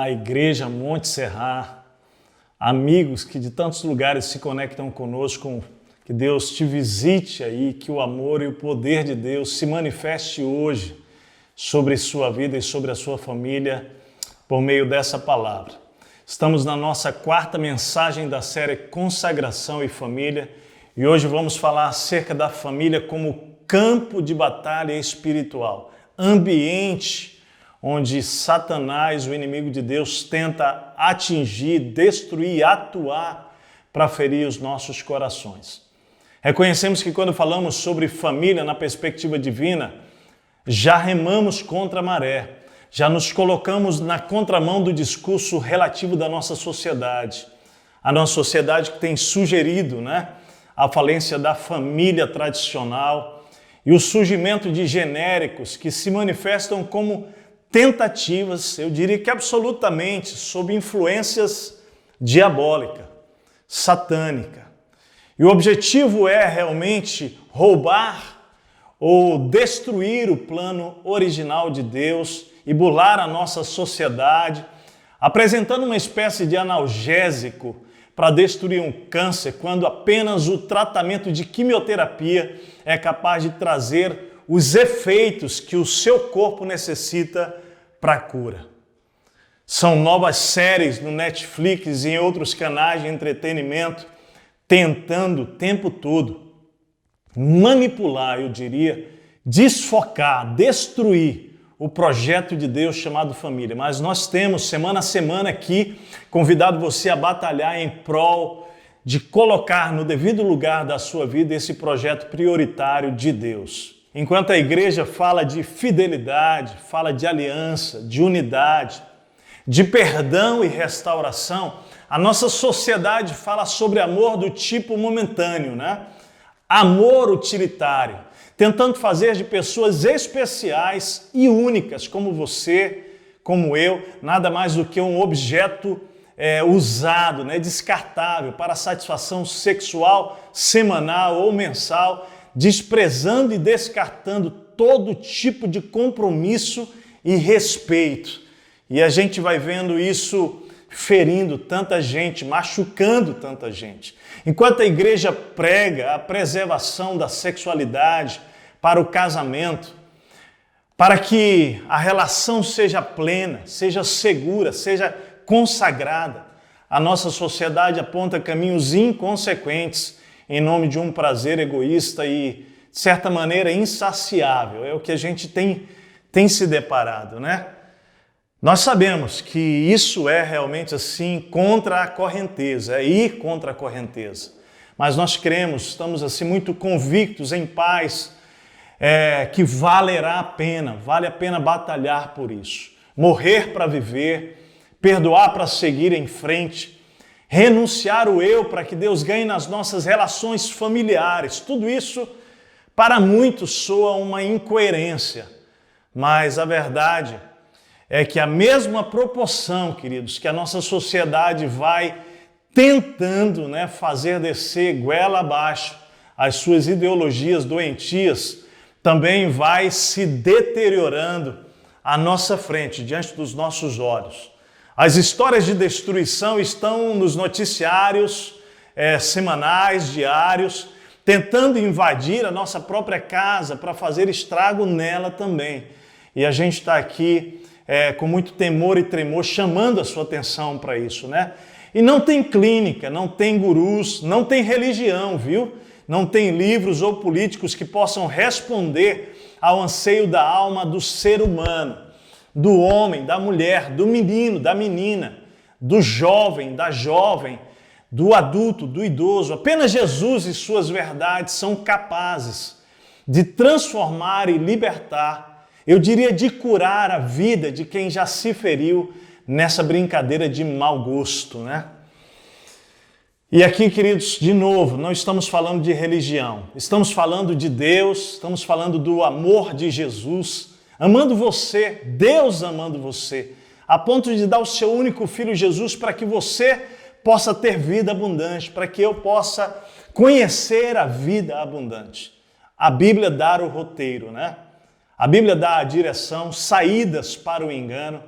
Olá, Igreja Monte Serra, amigos que de tantos lugares se conectam conosco, que Deus te visite aí, que o amor e o poder de Deus se manifeste hoje sobre sua vida e sobre a sua família por meio dessa palavra. Estamos na nossa quarta mensagem da série Consagração e Família e hoje vamos falar acerca da família como campo de batalha espiritual, ambiente onde Satanás, o inimigo de Deus, tenta atingir, destruir, atuar para ferir os nossos corações. Reconhecemos que quando falamos sobre família na perspectiva divina, já remamos contra a maré, já nos colocamos na contramão do discurso relativo da nossa sociedade. A nossa sociedade que tem sugerido, a falência da família tradicional e o surgimento de genéricos que se manifestam como tentativas, eu diria que absolutamente, sob influências diabólicas, satânicas. E o objetivo é realmente roubar ou destruir o plano original de Deus e burlar a nossa sociedade, apresentando uma espécie de analgésico para destruir um câncer, quando apenas o tratamento de quimioterapia é capaz de trazer os efeitos que o seu corpo necessita para a cura. São novas séries no Netflix e em outros canais de entretenimento tentando o tempo todo manipular, eu diria, desfocar, destruir o projeto de Deus chamado família. Mas nós temos, semana a semana aqui, convidado você a batalhar em prol de colocar no devido lugar da sua vida esse projeto prioritário de Deus. Enquanto a igreja fala de fidelidade, fala de aliança, de unidade, de perdão e restauração, a nossa sociedade fala sobre amor do tipo momentâneo, Amor utilitário, tentando fazer de pessoas especiais e únicas, como você, como eu, nada mais do que um objeto usado, descartável para satisfação sexual semanal ou mensal, desprezando e descartando todo tipo de compromisso e respeito. E a gente vai vendo isso ferindo tanta gente, machucando tanta gente. Enquanto a igreja prega a preservação da sexualidade para o casamento, para que a relação seja plena, seja segura, seja consagrada, a nossa sociedade aponta caminhos inconsequentes em nome de um prazer egoísta e, de certa maneira, insaciável. É o que a gente tem se deparado, Nós sabemos que isso é realmente assim contra a correnteza, é ir contra a correnteza. Mas nós cremos, estamos assim muito convictos em paz, que vale a pena batalhar por isso. Morrer para viver, perdoar para seguir em frente, renunciar o eu para que Deus ganhe nas nossas relações familiares. Tudo isso, para muitos, soa uma incoerência, mas a verdade é que a mesma proporção, queridos, que a nossa sociedade vai tentando fazer descer goela abaixo as suas ideologias doentias, também vai se deteriorando à nossa frente, diante dos nossos olhos. As histórias de destruição estão nos noticiários semanais, diários, tentando invadir a nossa própria casa para fazer estrago nela também. E a gente está aqui com muito temor e tremor, chamando a sua atenção para isso, E não tem clínica, não tem gurus, não tem religião, viu? Não tem livros ou políticos que possam responder ao anseio da alma do ser humano, do homem, da mulher, do menino, da menina, do jovem, da jovem, do adulto, do idoso. Apenas Jesus e suas verdades são capazes de transformar e libertar, eu diria de curar a vida de quem já se feriu nessa brincadeira de mau gosto, E aqui, queridos, de novo, não estamos falando de religião, estamos falando de Deus, estamos falando do amor de Jesus, amando você, Deus amando você, a ponto de dar o seu único filho Jesus para que você possa ter vida abundante, para que eu possa conhecer a vida abundante. A Bíblia dá o roteiro, A Bíblia dá a direção, saídas para o engano.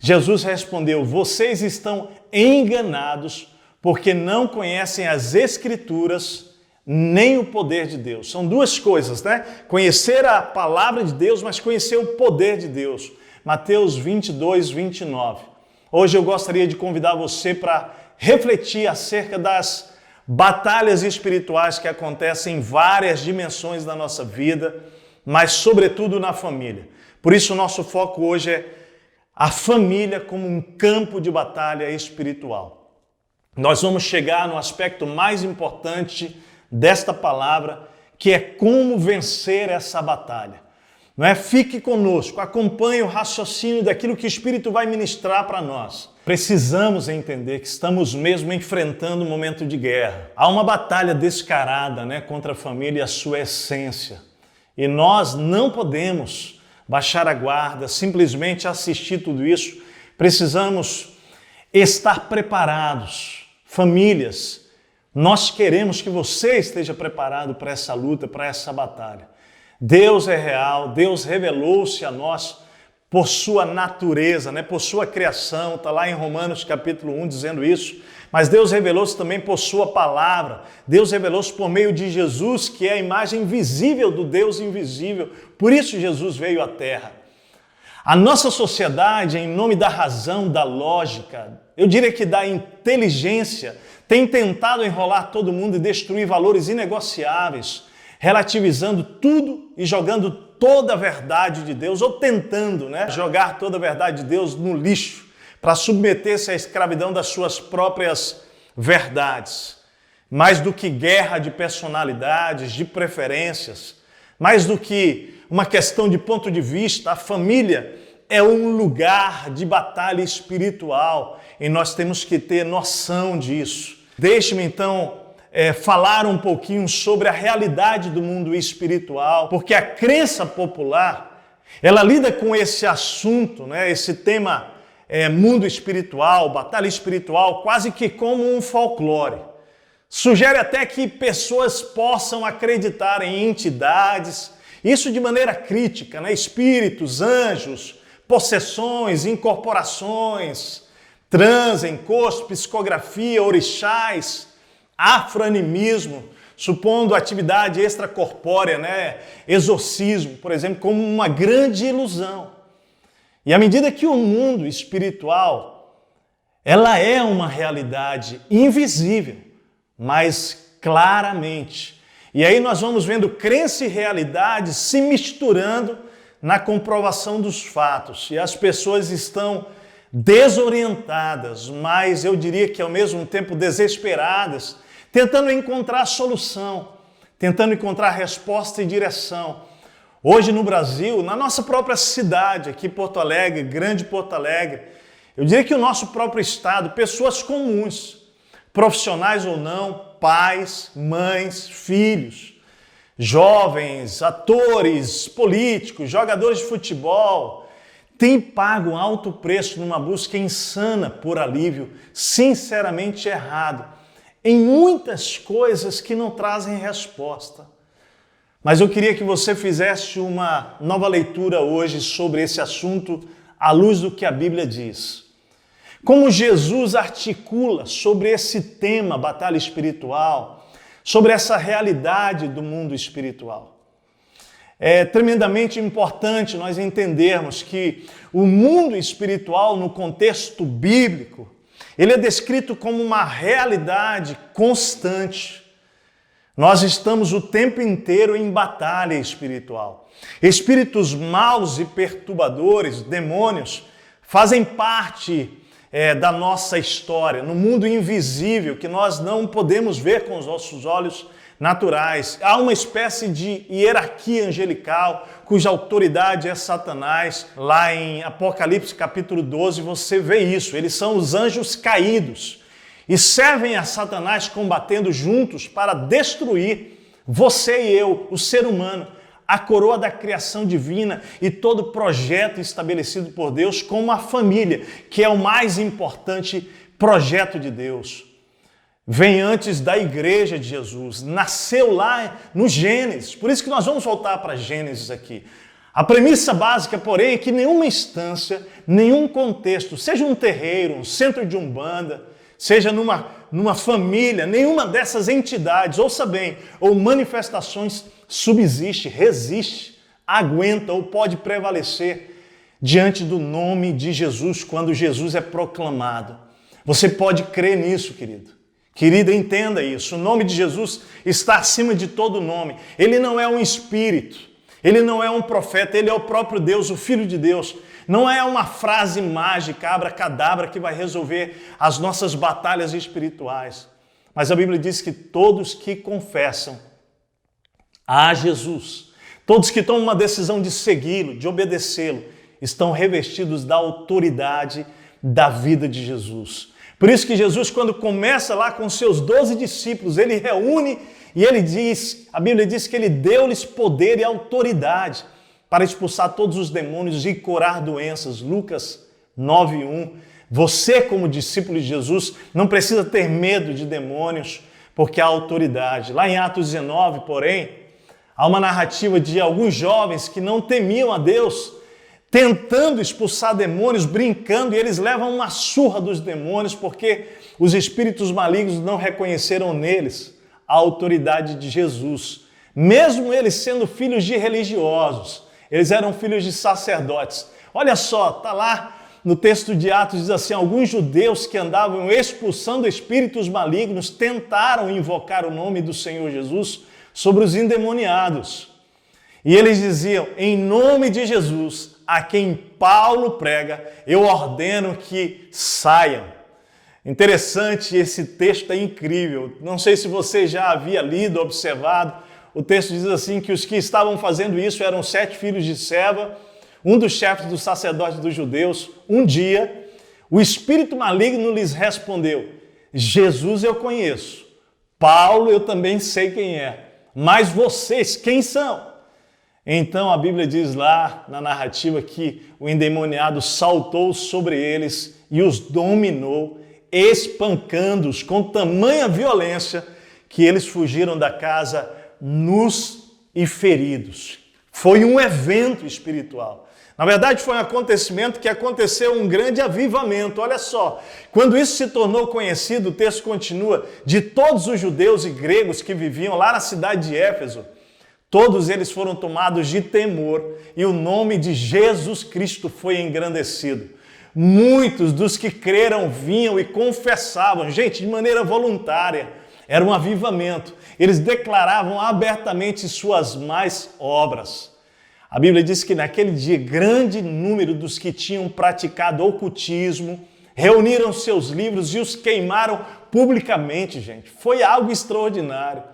Jesus respondeu: vocês estão enganados porque não conhecem as Escrituras nem o poder de Deus. São duas coisas, né? Conhecer a palavra de Deus, mas conhecer o poder de Deus. Mateus 22, 29. Hoje eu gostaria de convidar você para refletir acerca das batalhas espirituais que acontecem em várias dimensões da nossa vida, mas sobretudo na família. Por isso o nosso foco hoje é a família como um campo de batalha espiritual. Nós vamos chegar no aspecto mais importante desta palavra, que é como vencer essa batalha. Não é? Fique conosco, acompanhe o raciocínio daquilo que o Espírito vai ministrar para nós. Precisamos entender que estamos mesmo enfrentando um momento de guerra. Há uma batalha descarada, né, contra a família e a sua essência. E nós não podemos baixar a guarda, simplesmente assistir tudo isso. Precisamos estar preparados. Famílias, nós queremos que você esteja preparado para essa luta, para essa batalha. Deus é real, Deus revelou-se a nós por sua natureza, né? Por sua criação, está lá em Romanos capítulo 1 dizendo isso, mas Deus revelou-se também por sua palavra, Deus revelou-se por meio de Jesus, que é a imagem visível do Deus invisível, por isso Jesus veio à Terra. A nossa sociedade, em nome da razão, da lógica, eu diria que da inteligência, tem tentado enrolar todo mundo e destruir valores inegociáveis, relativizando tudo e jogando toda a verdade de Deus, ou tentando, né, jogar toda a verdade de Deus no lixo, para submeter-se à escravidão das suas próprias verdades. Mais do que guerra de personalidades, de preferências, mais do que uma questão de ponto de vista, a família é um lugar de batalha espiritual e nós temos que ter noção disso. Deixe-me então falar um pouquinho sobre a realidade do mundo espiritual, porque a crença popular, ela lida com esse assunto, né, esse tema mundo espiritual, batalha espiritual, quase que como um folclore. Sugere até que pessoas possam acreditar em entidades, isso de maneira crítica, né, espíritos, anjos, possessões, incorporações, transe, encosto, psicografia, orixás, afroanimismo, supondo atividade extracorpórea, né? Exorcismo, por exemplo, como uma grande ilusão. E à medida que o mundo espiritual, ela é uma realidade invisível, mas claramente. E aí nós vamos vendo crença e realidade se misturando na comprovação dos fatos. E as pessoas estão desorientadas, mas eu diria que ao mesmo tempo desesperadas, tentando encontrar solução, tentando encontrar resposta e direção. Hoje no Brasil, na nossa própria cidade, aqui Porto Alegre, grande Porto Alegre, eu diria que o nosso próprio estado, pessoas comuns, profissionais ou não, pais, mães, filhos, jovens, atores, políticos, jogadores de futebol, tem pago um alto preço numa busca insana por alívio, sinceramente errado, em muitas coisas que não trazem resposta. Mas eu queria que você fizesse uma nova leitura hoje sobre esse assunto à luz do que a Bíblia diz. Como Jesus articula sobre esse tema, batalha espiritual, sobre essa realidade do mundo espiritual. É tremendamente importante nós entendermos que o mundo espiritual, no contexto bíblico, ele é descrito como uma realidade constante. Nós estamos o tempo inteiro em batalha espiritual. Espíritos maus e perturbadores, demônios, fazem parte da nossa história, no mundo invisível que nós não podemos ver com os nossos olhos naturais. Há uma espécie de hierarquia angelical, cuja autoridade é Satanás. Lá em Apocalipse capítulo 12 você vê isso. Eles são os anjos caídos e servem a Satanás combatendo juntos para destruir você e eu, o ser humano, a coroa da criação divina e todo o projeto estabelecido por Deus como a família, que é o mais importante projeto de Deus. Vem antes da igreja de Jesus, nasceu lá no Gênesis. Por isso que nós vamos voltar para Gênesis aqui. A premissa básica, porém, é que nenhuma instância, nenhum contexto, seja um terreiro, um centro de umbanda, seja numa família, nenhuma dessas entidades, ouça bem, ou manifestações subsiste, resiste, aguenta ou pode prevalecer diante do nome de Jesus quando Jesus é proclamado. Você pode crer nisso, querido. Querida, entenda isso. O nome de Jesus está acima de todo nome. Ele não é um espírito. Ele não é um profeta, ele é o próprio Deus, o Filho de Deus. Não é uma frase mágica, abracadabra, que vai resolver as nossas batalhas espirituais. Mas a Bíblia diz que todos que confessam a Jesus, todos que tomam uma decisão de segui-lo, de obedecê-lo, estão revestidos da autoridade da vida de Jesus. Por isso que Jesus, quando começa lá com seus 12 discípulos, ele reúne e ele diz, a Bíblia diz que ele deu-lhes poder e autoridade para expulsar todos os demônios e curar doenças. Lucas 9:1. Você, como discípulo de Jesus, não precisa ter medo de demônios, porque há autoridade. Lá em Atos 19, porém, há uma narrativa de alguns jovens que não temiam a Deus, tentando expulsar demônios, brincando, e eles levam uma surra dos demônios, porque os espíritos malignos não reconheceram neles a autoridade de Jesus. Mesmo eles sendo filhos de religiosos, eles eram filhos de sacerdotes. Olha só, está lá no texto de Atos, diz assim, alguns judeus que andavam expulsando espíritos malignos tentaram invocar o nome do Senhor Jesus sobre os endemoniados. E eles diziam, em nome de Jesus, a quem Paulo prega, eu ordeno que saiam. Interessante, esse texto é incrível. Não sei se você já havia lido, observado. O texto diz assim que os que estavam fazendo isso eram 7 filhos de Seva, um dos chefes dos sacerdotes dos judeus. Um dia, o espírito maligno lhes respondeu, Jesus eu conheço, Paulo eu também sei quem é, mas vocês quem são? Então a Bíblia diz lá na narrativa que o endemoniado saltou sobre eles e os dominou, espancando-os com tamanha violência que eles fugiram da casa nus e feridos. Foi um evento espiritual. Na verdade, foi um acontecimento que aconteceu um grande avivamento. Olha só, quando isso se tornou conhecido, o texto continua, de todos os judeus e gregos que viviam lá na cidade de Éfeso, todos eles foram tomados de temor e o nome de Jesus Cristo foi engrandecido. Muitos dos que creram vinham e confessavam, gente, de maneira voluntária. Era um avivamento. Eles declaravam abertamente suas más obras. A Bíblia diz que naquele dia, grande número dos que tinham praticado ocultismo reuniram seus livros e os queimaram publicamente, gente. Foi algo extraordinário.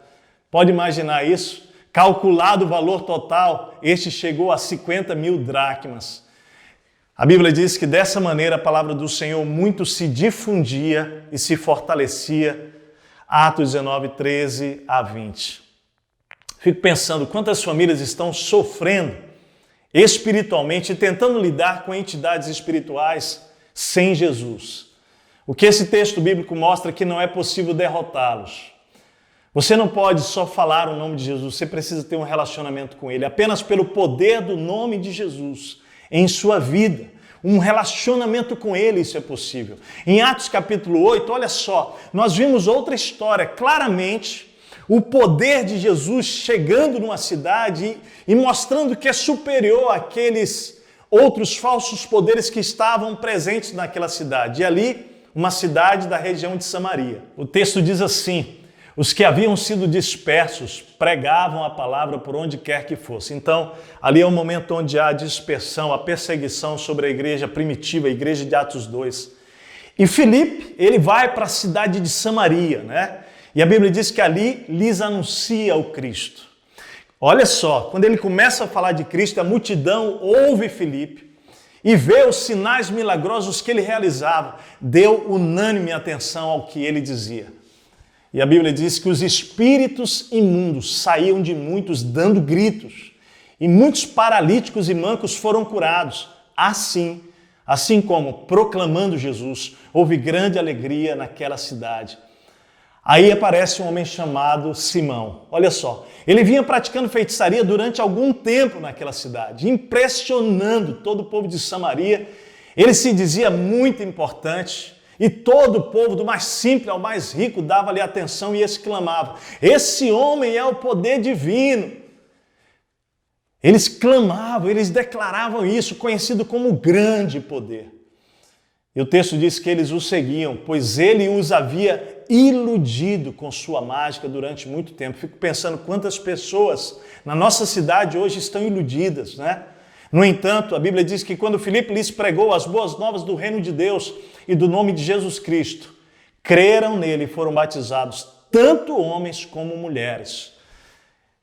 Pode imaginar isso? Calculado o valor total, este chegou a 50 mil dracmas. A Bíblia diz que dessa maneira a palavra do Senhor muito se difundia e se fortalecia. Atos 19, 13 a 20. Fico pensando quantas famílias estão sofrendo espiritualmente e tentando lidar com entidades espirituais sem Jesus. O que esse texto bíblico mostra é que não é possível derrotá-los. Você não pode só falar o nome de Jesus, você precisa ter um relacionamento com Ele. Apenas pelo poder do nome de Jesus em sua vida, um relacionamento com Ele, isso é possível. Em Atos capítulo 8, olha só, nós vimos outra história, claramente, o poder de Jesus chegando numa cidade e mostrando que é superior àqueles outros falsos poderes que estavam presentes naquela cidade. E ali, uma cidade da região de Samaria. O texto diz assim, os que haviam sido dispersos pregavam a palavra por onde quer que fosse. Então, ali é o momento onde há a dispersão, a perseguição sobre a igreja primitiva, a igreja de Atos 2. E Filipe, ele vai para a cidade de Samaria, né? E a Bíblia diz que ali lhes anuncia o Cristo. Olha só, quando ele começa a falar de Cristo, a multidão ouve Filipe e vê os sinais milagrosos que ele realizava, deu unânime atenção ao que ele dizia. E a Bíblia diz que os espíritos imundos saíam de muitos dando gritos, e muitos paralíticos e mancos foram curados. Assim como proclamando Jesus, houve grande alegria naquela cidade. Aí aparece um homem chamado Simão. Olha só, ele vinha praticando feitiçaria durante algum tempo naquela cidade, impressionando todo o povo de Samaria. Ele se dizia muito importante e todo o povo, do mais simples ao mais rico, dava-lhe atenção e exclamava: esse homem é o poder divino. Eles clamavam, eles declaravam isso, conhecido como grande poder. E o texto diz que eles o seguiam, pois ele os havia iludido com sua mágica durante muito tempo. Fico pensando quantas pessoas na nossa cidade hoje estão iludidas, né? No entanto, a Bíblia diz que quando Filipe lhes pregou as boas novas do reino de Deus e do nome de Jesus Cristo, creram nele e foram batizados tanto homens como mulheres.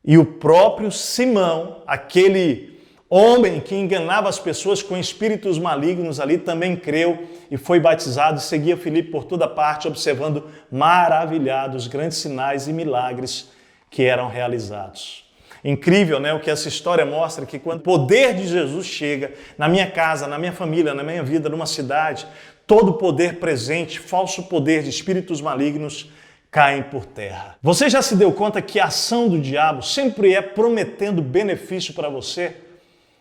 E o próprio Simão, aquele homem que enganava as pessoas com espíritos malignos ali, também creu e foi batizado e seguia Filipe por toda parte, observando maravilhados grandes sinais e milagres que eram realizados. Incrível, né? O que essa história mostra, que quando o poder de Jesus chega na minha casa, na minha família, na minha vida, numa cidade, todo o poder presente, falso poder de espíritos malignos, caem por terra. Você já se deu conta que a ação do diabo sempre é prometendo benefício para você?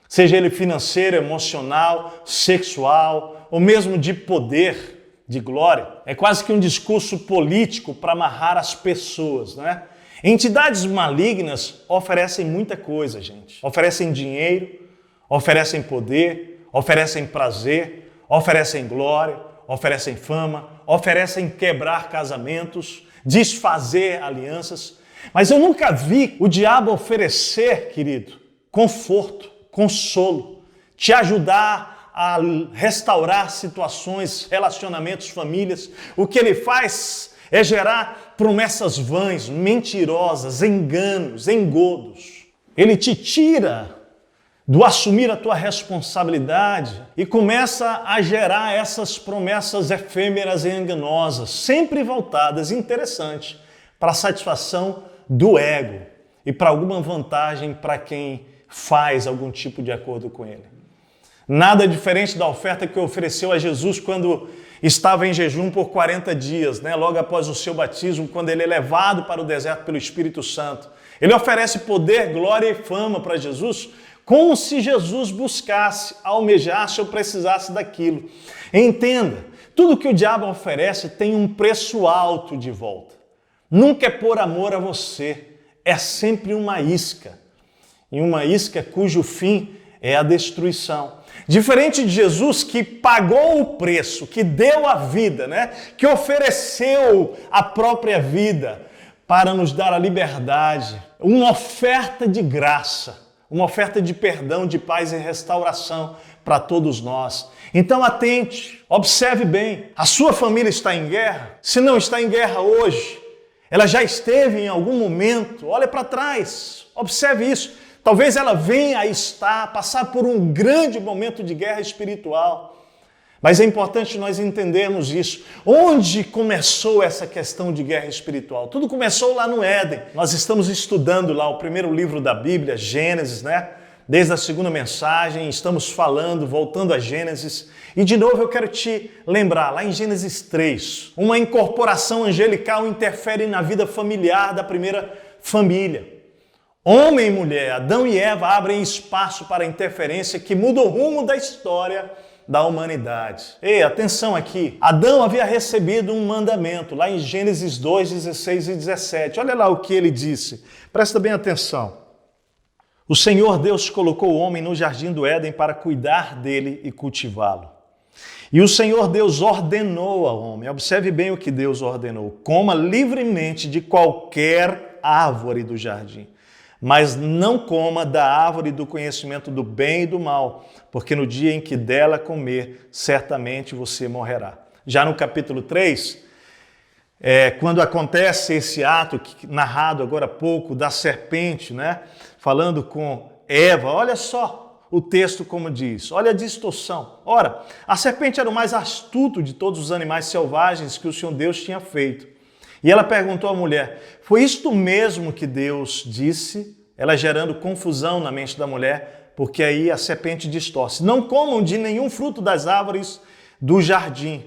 Seja ele financeiro, emocional, sexual, ou mesmo de poder, de glória. É quase que um discurso político para amarrar as pessoas, né? Entidades malignas oferecem muita coisa, gente. Oferecem dinheiro, oferecem poder, oferecem prazer, oferecem glória, oferecem fama, oferecem quebrar casamentos, desfazer alianças. Mas eu nunca vi o diabo oferecer, querido, conforto, consolo, te ajudar a restaurar situações, relacionamentos, famílias. O que ele faz é gerar promessas vãs, mentirosas, enganos, engodos. Ele te tira do assumir a tua responsabilidade e começa a gerar essas promessas efêmeras e enganosas, sempre voltadas, interessante, para a satisfação do ego e para alguma vantagem para quem faz algum tipo de acordo com ele. Nada diferente da oferta que ofereceu a Jesus quando estava em jejum por 40 dias, né? Logo após o seu batismo, quando ele é levado para o deserto pelo Espírito Santo. Ele oferece poder, glória e fama para Jesus, como se Jesus buscasse, almejasse ou precisasse daquilo. Entenda, tudo que o diabo oferece tem um preço alto de volta. Nunca é por amor a você, é sempre uma isca. E uma isca cujo fim é a destruição. Diferente de Jesus, que pagou o preço, que deu a vida, né? Que ofereceu a própria vida para nos dar a liberdade, uma oferta de graça, uma oferta de perdão, de paz e restauração para todos nós. Então atente, observe bem, a sua família está em guerra? Se não está em guerra hoje, ela já esteve em algum momento, olha para trás, observe isso. Talvez ela venha a passar por um grande momento de guerra espiritual. Mas é importante nós entendermos isso. Onde começou essa questão de guerra espiritual? Tudo começou lá no Éden. Nós estamos estudando lá o primeiro livro da Bíblia, Gênesis, né? Desde a segunda mensagem, estamos falando, voltando a Gênesis. E de novo eu quero te lembrar, lá em Gênesis 3, uma incorporação angelical interfere na vida familiar da primeira família. Homem e mulher, Adão e Eva abrem espaço para a interferência que muda o rumo da história da humanidade. Ei, atenção aqui. Adão havia recebido um mandamento, lá em Gênesis 2, 16 e 17. Olha lá o que ele disse. Presta bem atenção. O Senhor Deus colocou o homem no jardim do Éden para cuidar dele e cultivá-lo. E o Senhor Deus ordenou ao homem, observe bem o que Deus ordenou: coma livremente de qualquer árvore do jardim, mas não coma da árvore do conhecimento do bem e do mal, porque no dia em que dela comer, certamente você morrerá. Já no capítulo 3, quando acontece esse ato narrado agora há pouco da serpente, né, falando com Eva, olha só o texto como diz, olha a distorção. Ora, a serpente era o mais astuto de todos os animais selvagens que o Senhor Deus tinha feito. E ela perguntou à mulher: foi isto mesmo que Deus disse? Ela gerando confusão na mente da mulher, porque aí a serpente distorce. Não comam de nenhum fruto das árvores do jardim.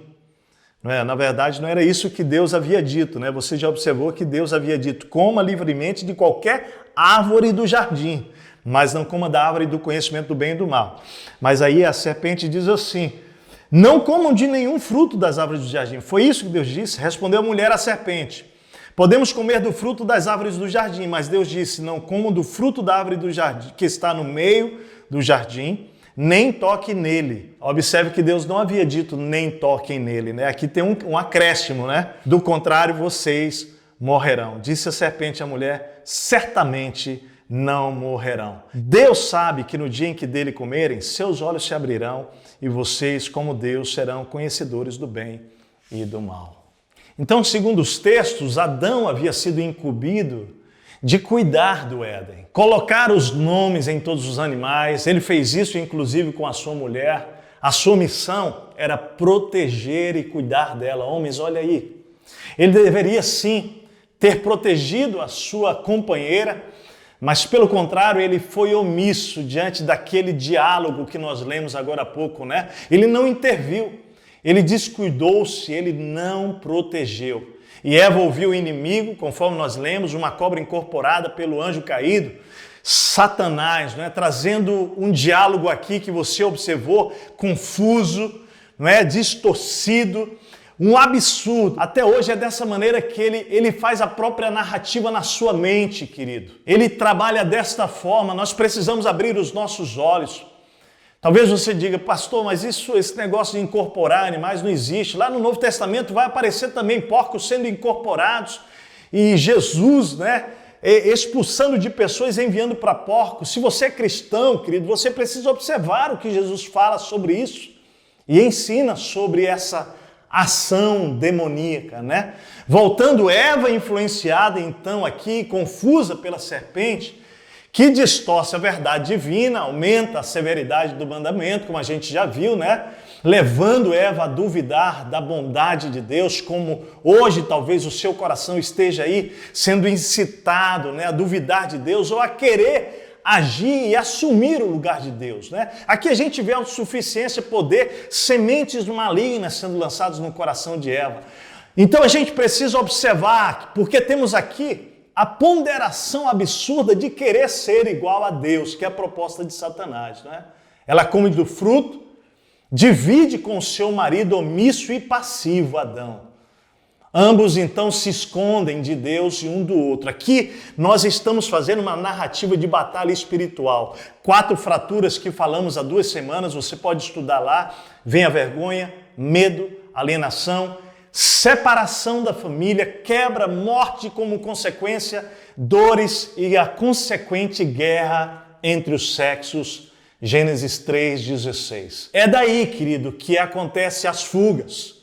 Não é? Na verdade, não era isso que Deus havia dito, né? Você já observou que Deus havia dito: coma livremente de qualquer árvore do jardim, mas não coma da árvore do conhecimento do bem e do mal. Mas aí a serpente diz assim: não comam de nenhum fruto das árvores do jardim. Foi isso que Deus disse? Respondeu a mulher à serpente: podemos comer do fruto das árvores do jardim, mas Deus disse: não comam do fruto da árvore do jardim, que está no meio do jardim, nem toque nele. Observe que Deus não havia dito nem toquem nele, né? Aqui tem um acréscimo, né? Do contrário, vocês morrerão. Disse a serpente à mulher: certamente não morrerão. Deus sabe que no dia em que dele comerem, seus olhos se abrirão e vocês, como Deus, serão conhecedores do bem e do mal. Então, segundo os textos, Adão havia sido incumbido de cuidar do Éden, colocar os nomes em todos os animais. Ele fez isso inclusive com a sua mulher. A sua missão era proteger e cuidar dela. Homens, olha aí, ele deveria sim ter protegido a sua companheira, mas pelo contrário, ele foi omisso diante daquele diálogo que nós lemos agora há pouco, né? Ele não interviu, ele descuidou-se, ele não protegeu. E Eva ouviu o inimigo, conforme nós lemos, uma cobra incorporada pelo anjo caído, Satanás, não é? Trazendo um diálogo aqui que você observou, confuso, não é? Distorcido, um absurdo. Até hoje é dessa maneira que ele faz a própria narrativa na sua mente, querido. Ele trabalha desta forma, nós precisamos abrir os nossos olhos. Talvez você diga: pastor, mas esse negócio de incorporar animais não existe. Lá no Novo Testamento vai aparecer também porcos sendo incorporados e Jesus, né, expulsando de pessoas e enviando para porcos. Se você é cristão, querido, você precisa observar o que Jesus fala sobre isso e ensina sobre essa ação demoníaca, né? Voltando, Eva influenciada então aqui, confusa pela serpente, que distorce a verdade divina, aumenta a severidade do mandamento, como a gente já viu, né? Levando Eva a duvidar da bondade de Deus, como hoje talvez o seu coração esteja aí sendo incitado, né, a duvidar de Deus ou a querer agir e assumir o lugar de Deus, né? Aqui a gente vê autossuficiência, poder, sementes malignas sendo lançadas no coração de Eva. Então a gente precisa observar, porque temos aqui a ponderação absurda de querer ser igual a Deus, que é a proposta de Satanás, né? Ela come do fruto, divide com o seu marido omisso e passivo, Adão. Ambos então se escondem de Deus e um do outro. Aqui nós estamos fazendo uma narrativa de batalha espiritual. 4 fraturas que falamos há 2 semanas, você pode estudar lá. Vem a vergonha, medo, alienação, separação da família, quebra, morte como consequência, dores e a consequente guerra entre os sexos. Gênesis 3:16. É daí, querido, que acontecem as fugas.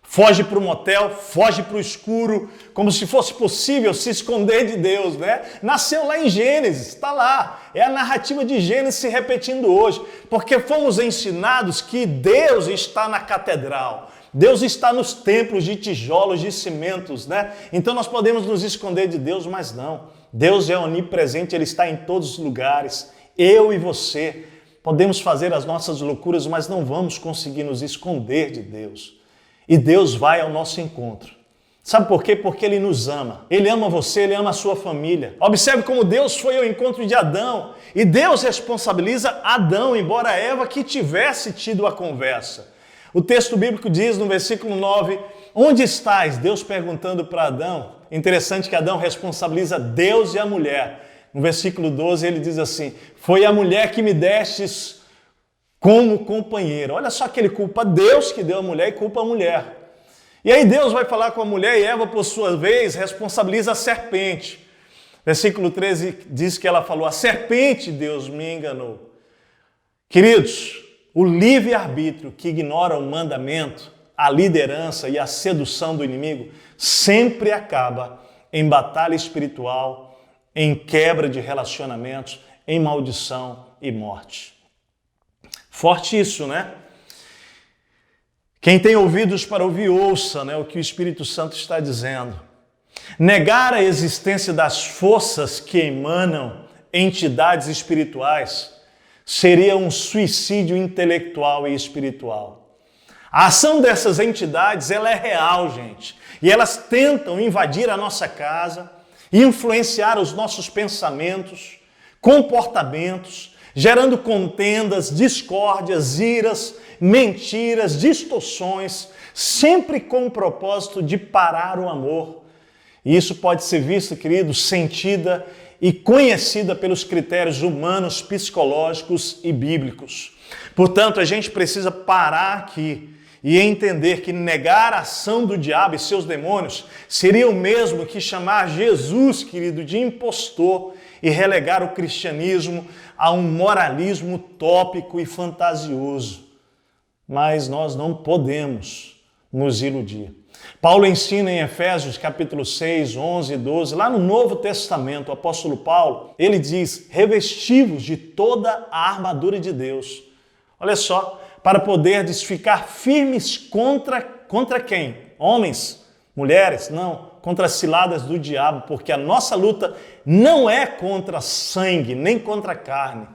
Foge para o motel, foge para o escuro, como se fosse possível se esconder de Deus, né? Nasceu lá em Gênesis, está lá. É a narrativa de Gênesis se repetindo hoje, porque fomos ensinados que Deus está na catedral. Deus está nos templos de tijolos, de cimentos, né? Então nós podemos nos esconder de Deus, mas não. Deus é onipresente, Ele está em todos os lugares. Eu e você podemos fazer as nossas loucuras, mas não vamos conseguir nos esconder de Deus. E Deus vai ao nosso encontro. Sabe por quê? Porque Ele nos ama. Ele ama você, Ele ama a sua família. Observe como Deus foi ao encontro de Adão. E Deus responsabiliza Adão, embora Eva que tivesse tido a conversa. O texto bíblico diz no versículo 9, onde estás? Deus perguntando para Adão. Interessante que Adão responsabiliza Deus e a mulher. No versículo 12 ele diz assim, foi a mulher que me destes como companheira. Olha só que ele culpa Deus que deu a mulher e culpa a mulher. E aí Deus vai falar com a mulher e Eva, por sua vez, responsabiliza a serpente. Versículo 13 diz que ela falou, a serpente Deus me enganou. Queridos, o livre-arbítrio que ignora o mandamento, a liderança e a sedução do inimigo sempre acaba em batalha espiritual, em quebra de relacionamentos, em maldição e morte. Forte isso, né? Quem tem ouvidos para ouvir, ouça, né, o que o Espírito Santo está dizendo. Negar a existência das forças que emanam entidades espirituais seria um suicídio intelectual e espiritual. A ação dessas entidades, ela é real, gente. E elas tentam invadir a nossa casa, influenciar os nossos pensamentos, comportamentos, gerando contendas, discórdias, iras, mentiras, distorções, sempre com o propósito de parar o amor. E isso pode ser visto, querido, sentida e conhecida pelos critérios humanos, psicológicos e bíblicos. Portanto, a gente precisa parar aqui e entender que negar a ação do diabo e seus demônios seria o mesmo que chamar Jesus, querido, de impostor e relegar o cristianismo a um moralismo utópico e fantasioso. Mas nós não podemos nos iludir. Paulo ensina em Efésios capítulo 6, 11 e 12, lá no Novo Testamento, o apóstolo Paulo, ele diz, revesti-vos de toda a armadura de Deus. Olha só, para poderdes ficar firmes contra quem? Homens, mulheres? Não, contra as ciladas do diabo, porque a nossa luta não é contra sangue, nem contra carne,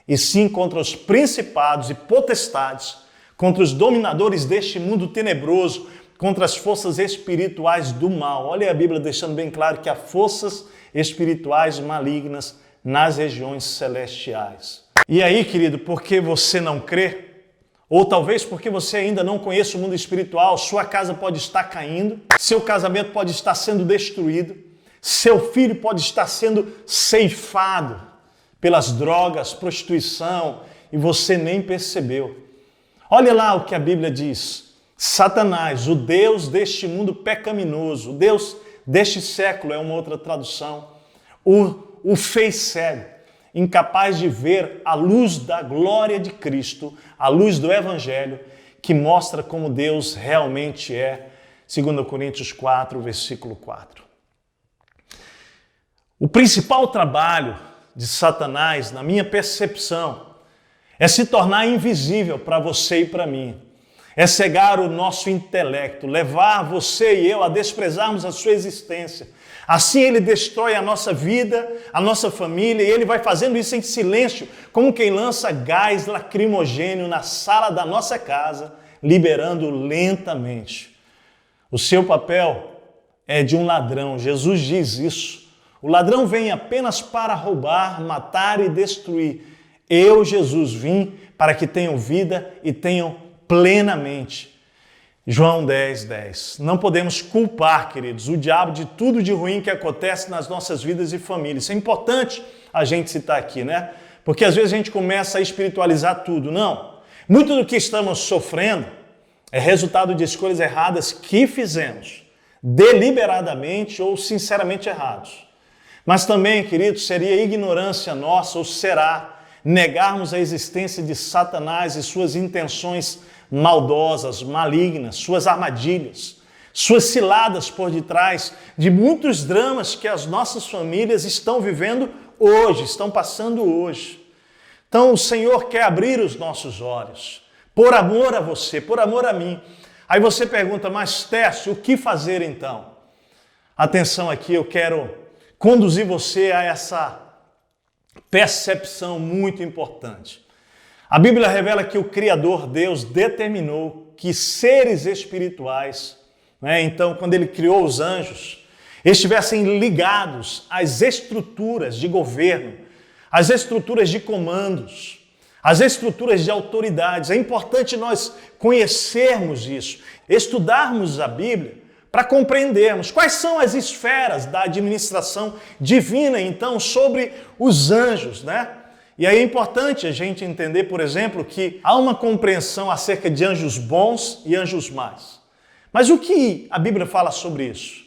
e sim contra os principados e potestades, contra os dominadores deste mundo tenebroso, contra as forças espirituais do mal. Olha a Bíblia deixando bem claro que há forças espirituais malignas nas regiões celestiais. E aí, querido, porque você não crê, ou talvez porque você ainda não conhece o mundo espiritual, sua casa pode estar caindo, seu casamento pode estar sendo destruído, seu filho pode estar sendo ceifado pelas drogas, prostituição, e você nem percebeu. Olha lá o que a Bíblia diz. Satanás, o Deus deste mundo pecaminoso, o Deus deste século, é uma outra tradução, o fez cego, incapaz de ver a luz da glória de Cristo, a luz do Evangelho, que mostra como Deus realmente é, 2 Coríntios 4, versículo 4. O principal trabalho de Satanás, na minha percepção, é se tornar invisível para você e para mim. É cegar o nosso intelecto, levar você e eu a desprezarmos a sua existência. Assim ele destrói a nossa vida, a nossa família, e ele vai fazendo isso em silêncio, como quem lança gás lacrimogêneo na sala da nossa casa, liberando lentamente. O seu papel é de um ladrão, Jesus diz isso. O ladrão vem apenas para roubar, matar e destruir. Eu, Jesus, vim para que tenham vida e tenham plenamente. João 10, 10. Não podemos culpar, queridos, o diabo de tudo de ruim que acontece nas nossas vidas e famílias. Isso é importante a gente citar aqui, né? Porque às vezes a gente começa a espiritualizar tudo. Não. Muito do que estamos sofrendo é resultado de escolhas erradas que fizemos, deliberadamente ou sinceramente errados. Mas também, queridos, seria ignorância nossa, ou será, negarmos a existência de Satanás e suas intenções maldosas, malignas, suas armadilhas, suas ciladas por detrás de muitos dramas que as nossas famílias estão vivendo hoje, estão passando hoje. Então o Senhor quer abrir os nossos olhos, por amor a você, por amor a mim. Aí você pergunta, mas Tércio, o que fazer então? Atenção aqui, eu quero conduzir você a essa percepção muito importante. A Bíblia revela que o Criador, Deus, determinou que seres espirituais, então quando ele criou os anjos, estivessem ligados às estruturas de governo, às estruturas de comandos, às estruturas de autoridades. É importante nós conhecermos isso, estudarmos a Bíblia para compreendermos quais são as esferas da administração divina, então, sobre os anjos, né? E aí é importante a gente entender, por exemplo, que há uma compreensão acerca de anjos bons e anjos maus. Mas o que a Bíblia fala sobre isso?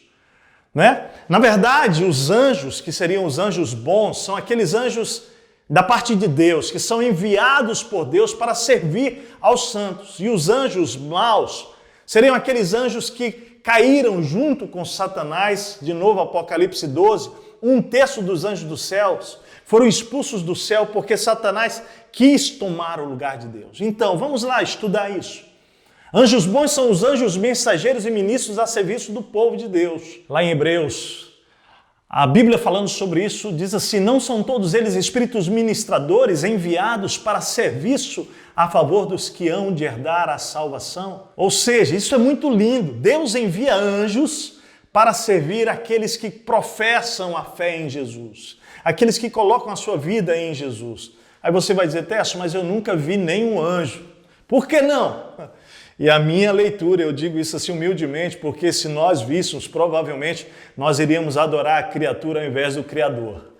Né? Na verdade, os anjos, que seriam os anjos bons, são aqueles anjos da parte de Deus, que são enviados por Deus para servir aos santos. E os anjos maus seriam aqueles anjos que caíram junto com Satanás, de novo Apocalipse 12, 1/3 dos anjos dos céus foram expulsos do céu porque Satanás quis tomar o lugar de Deus. Então, vamos lá estudar isso. Anjos bons são os anjos mensageiros e ministros a serviço do povo de Deus. Lá em Hebreus, A Bíblia falando sobre isso diz assim: não são todos eles espíritos ministradores enviados para serviço a favor dos que hão de herdar a salvação? Ou seja, isso é muito lindo. Deus envia anjos para servir aqueles que professam a fé em Jesus, aqueles que colocam a sua vida em Jesus. Aí você vai dizer: Tércio, mas eu nunca vi nenhum anjo. Por que não? E a minha leitura, eu digo isso assim humildemente, porque se nós víssemos, provavelmente nós iríamos adorar a criatura ao invés do Criador.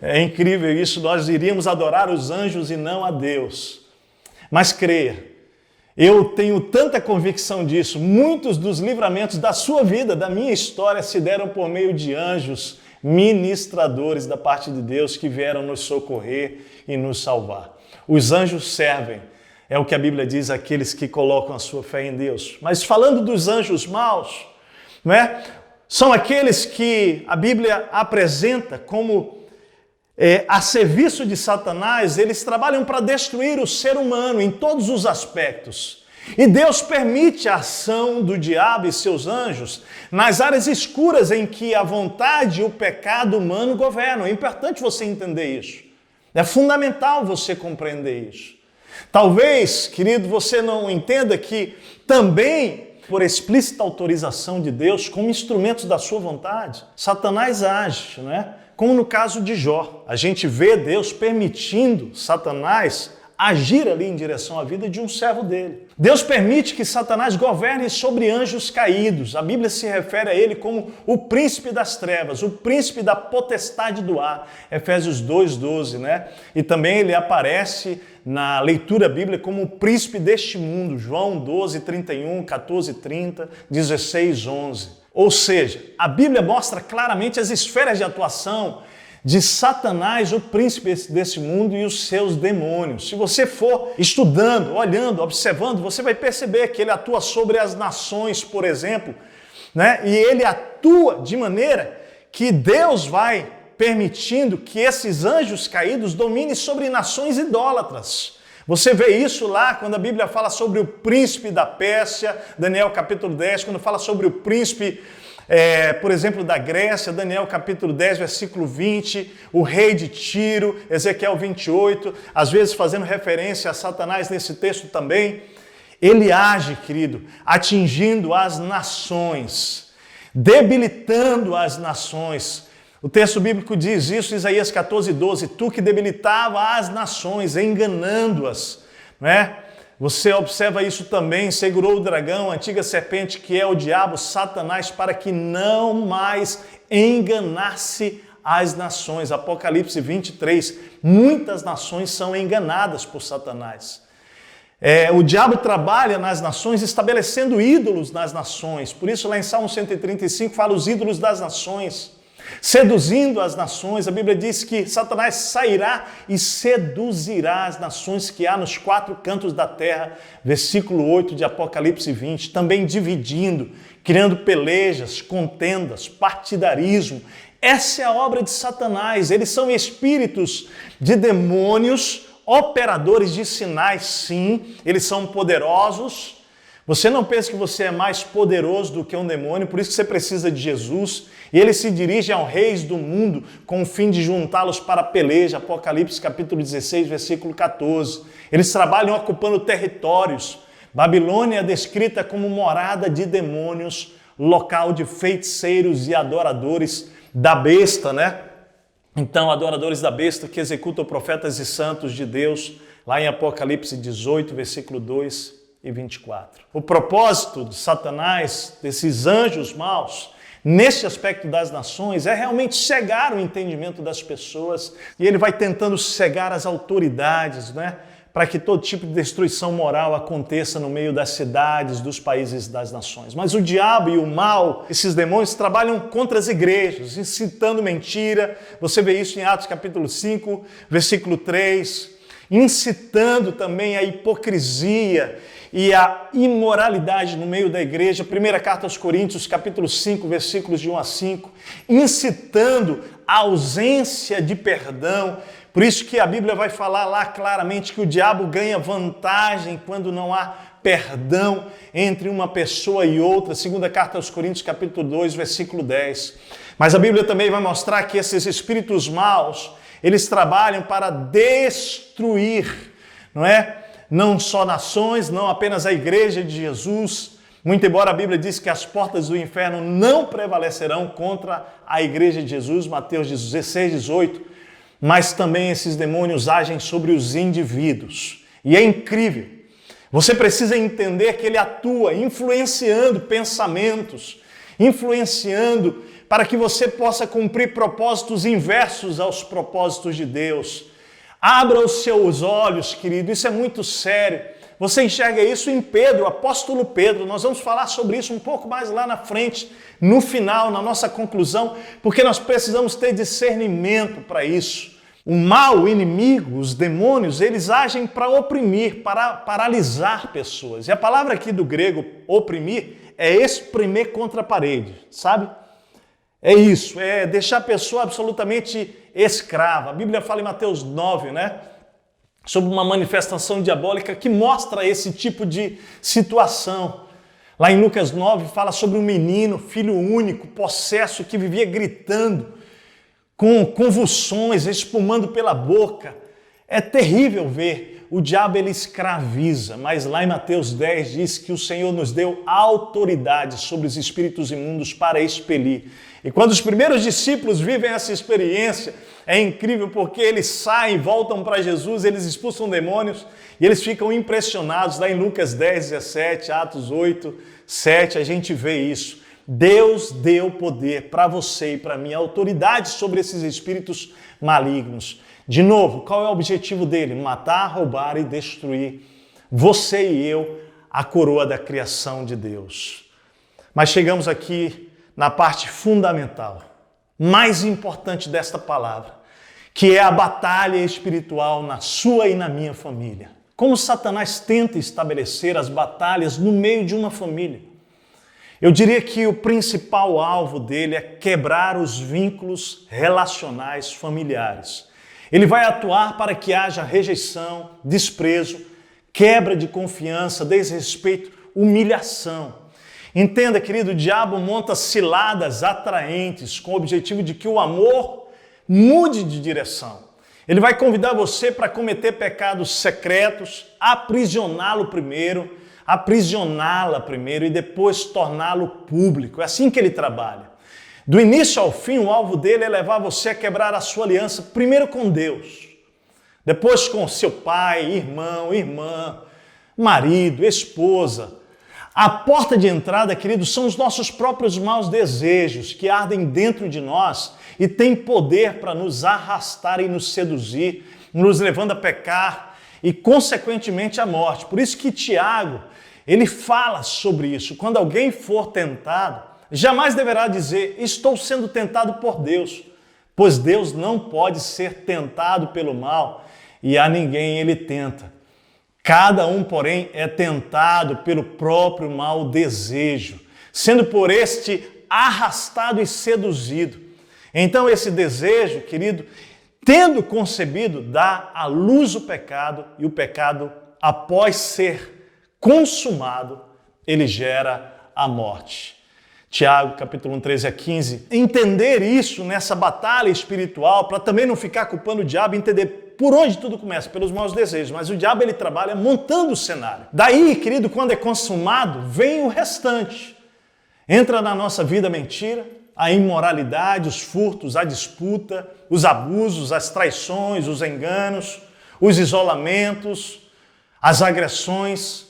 É incrível isso, nós iríamos adorar os anjos e não a Deus. Mas creia, eu tenho tanta convicção disso, muitos dos livramentos da sua vida, da minha história, se deram por meio de anjos ministradores da parte de Deus que vieram nos socorrer e nos salvar. Os anjos servem. É o que a Bíblia diz, aqueles que colocam a sua fé em Deus. Mas falando dos anjos maus, né, são aqueles que a Bíblia apresenta como a serviço de Satanás. Eles trabalham para destruir o ser humano em todos os aspectos. E Deus permite a ação do diabo e seus anjos nas áreas escuras em que a vontade e o pecado humano governam. É importante você entender isso. É fundamental você compreender isso. Talvez, querido, você não entenda que também, por explícita autorização de Deus, como instrumentos da sua vontade, Satanás age, né? Como no caso de Jó. A gente vê Deus permitindo Satanás agir ali em direção à vida de um servo dele. Deus permite que Satanás governe sobre anjos caídos. A Bíblia se refere a ele como o príncipe das trevas, o príncipe da potestade do ar. Efésios 2:12, né? E também ele aparece na leitura bíblica como o príncipe deste mundo. João 12:31, 14:30, 16:11. Ou seja, a Bíblia mostra claramente as esferas de atuação de Satanás, o príncipe desse mundo, e os seus demônios. Se você for estudando, olhando, observando, você vai perceber que ele atua sobre as nações, por exemplo, né? E ele atua de maneira que Deus vai permitindo que esses anjos caídos dominem sobre nações idólatras. Você vê isso lá quando a Bíblia fala sobre o príncipe da Pérsia, Daniel capítulo 10, quando fala sobre o príncipe por exemplo, da Grécia, Daniel capítulo 10, versículo 20, o rei de Tiro, Ezequiel 28, às vezes fazendo referência a Satanás nesse texto também. Ele age, querido, atingindo as nações, debilitando as nações. O texto bíblico diz isso, Isaías 14:12, tu que debilitava as nações, enganando-as, não é? Você observa isso também, segurou o dragão, a antiga serpente que é o diabo, Satanás, para que não mais enganasse as nações. Apocalipse 23, muitas nações são enganadas por Satanás. O diabo trabalha nas nações estabelecendo ídolos nas nações. Por isso lá em Salmo 135 fala os ídolos das nações. Seduzindo as nações, a Bíblia diz que Satanás sairá e seduzirá as nações que há nos quatro cantos da terra, versículo 8 de Apocalipse 20, também dividindo, criando pelejas, contendas, partidarismo. Essa é a obra de Satanás, eles são espíritos de demônios, operadores de sinais, sim, eles são poderosos. Você não pensa que você é mais poderoso do que um demônio, por isso que você precisa de Jesus. E ele se dirige aos reis do mundo com o fim de juntá-los para a peleja. Apocalipse capítulo 16, versículo 14. Eles trabalham ocupando territórios. Babilônia é descrita como morada de demônios, local de feiticeiros e adoradores da besta, né? Então, adoradores da besta que executam profetas e santos de Deus, lá em Apocalipse 18, versículo 2 e 24. O propósito de Satanás, desses anjos maus, neste aspecto das nações, é realmente cegar o entendimento das pessoas, e ele vai tentando cegar as autoridades, né? Para que todo tipo de destruição moral aconteça no meio das cidades, dos países, das nações. Mas o diabo e o mal, esses demônios, trabalham contra as igrejas, incitando mentira. Você vê isso em Atos capítulo 5, versículo 3, incitando também a hipocrisia e a imoralidade no meio da igreja. Primeira carta aos Coríntios, capítulo 5, versículos de 1 a 5, incitando a ausência de perdão Por isso que a Bíblia vai falar lá claramente que o diabo ganha vantagem quando não há perdão entre uma pessoa e outra. Segunda carta aos Coríntios, capítulo 2, versículo 10. Mas a Bíblia também vai mostrar que esses espíritos maus, eles trabalham para destruir, não é? Não só nações, não apenas a igreja de Jesus. Muito embora a Bíblia diz que as portas do inferno não prevalecerão contra a igreja de Jesus, Mateus 16, 18, mas também esses demônios agem sobre os indivíduos. E é incrível. Você precisa entender que ele atua influenciando pensamentos, influenciando para que você possa cumprir propósitos inversos aos propósitos de Deus. Abra os seus olhos, querido, isso é muito sério. Você enxerga isso em Pedro, o apóstolo Pedro. Nós vamos falar sobre isso um pouco mais lá na frente, no final, na nossa conclusão, porque nós precisamos ter discernimento para isso. O mal, o inimigo, os demônios, eles agem para oprimir, para paralisar pessoas. E a palavra aqui do grego, oprimir, é espremer contra a parede, sabe? É isso, é deixar a pessoa absolutamente escrava. A Bíblia fala em Mateus 9, né? Sobre uma manifestação diabólica que mostra esse tipo de situação. Lá em Lucas 9 fala sobre um menino, filho único, possesso, que vivia gritando, com convulsões, espumando pela boca. É terrível ver. O diabo ele escraviza, mas lá em Mateus 10 diz que o Senhor nos deu autoridade sobre os espíritos imundos para expelir. E quando os primeiros discípulos vivem essa experiência, é incrível porque eles saem, voltam para Jesus, eles expulsam demônios e eles ficam impressionados. Lá em Lucas 10, 17, Atos 8, 7, a gente vê isso. Deus deu poder para você e para mim, autoridade sobre esses espíritos malignos. De novo, qual é o objetivo dele? Matar, roubar e destruir você e eu, a coroa da criação de Deus. Mas chegamos aqui na parte fundamental, mais importante desta palavra, que é a batalha espiritual na sua e na minha família. Como Satanás tenta estabelecer as batalhas no meio de uma família. Eu diria que o principal alvo dele é quebrar os vínculos relacionais familiares. Ele vai atuar para que haja rejeição, desprezo, quebra de confiança, desrespeito, humilhação. Entenda, querido, o diabo monta ciladas atraentes com o objetivo de que o amor mude de direção. Ele vai convidar você para cometer pecados secretos, aprisioná-la primeiro e depois torná-lo público. É assim que ele trabalha. Do início ao fim, o alvo dele é levar você a quebrar a sua aliança, primeiro com Deus, depois com seu pai, irmão, irmã, marido, esposa. A porta de entrada, queridos, são os nossos próprios maus desejos que ardem dentro de nós e têm poder para nos arrastar e nos seduzir, nos levando a pecar e, consequentemente, à morte. Por isso que Tiago, ele fala sobre isso. Quando alguém for tentado, jamais deverá dizer, estou sendo tentado por Deus, pois Deus não pode ser tentado pelo mal e a ninguém ele tenta. Cada um, porém, é tentado pelo próprio mau desejo, sendo por este arrastado e seduzido. Então esse desejo, querido, tendo concebido, dá à luz o pecado e o pecado, após ser consumado, ele gera a morte. Tiago, capítulo 1, 13 a 15. Entender isso nessa batalha espiritual, para também não ficar culpando o diabo, entender por onde tudo começa, pelos maus desejos. Mas o diabo ele trabalha montando o cenário. Daí, querido, quando é consumado, vem o restante. Entra na nossa vida a mentira, a imoralidade, os furtos, a disputa, os abusos, as traições, os enganos, os isolamentos, as agressões.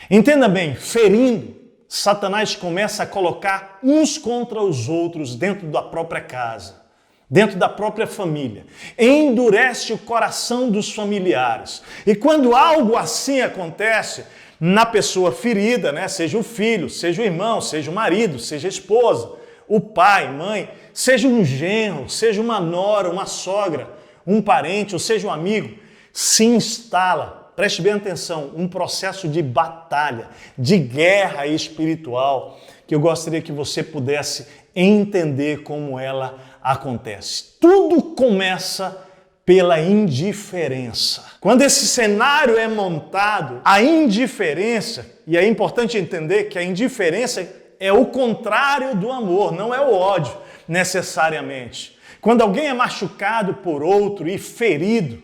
Entenda bem, ferindo, Satanás começa a colocar uns contra os outros dentro da própria casa, dentro da própria família. Endurece o coração dos familiares. E quando algo assim acontece na pessoa ferida, né, seja o filho, seja o irmão, seja o marido, seja a esposa, o pai, mãe, seja um genro, seja uma nora, uma sogra, um parente, ou seja um amigo, se instala, preste bem atenção, um processo de batalha, de guerra espiritual, que eu gostaria que você pudesse entender como ela acontece. Tudo começa pela indiferença. Quando esse cenário é montado, a indiferença, e é importante entender que a indiferença é o contrário do amor, não é o ódio necessariamente. Quando alguém é machucado por outro e ferido,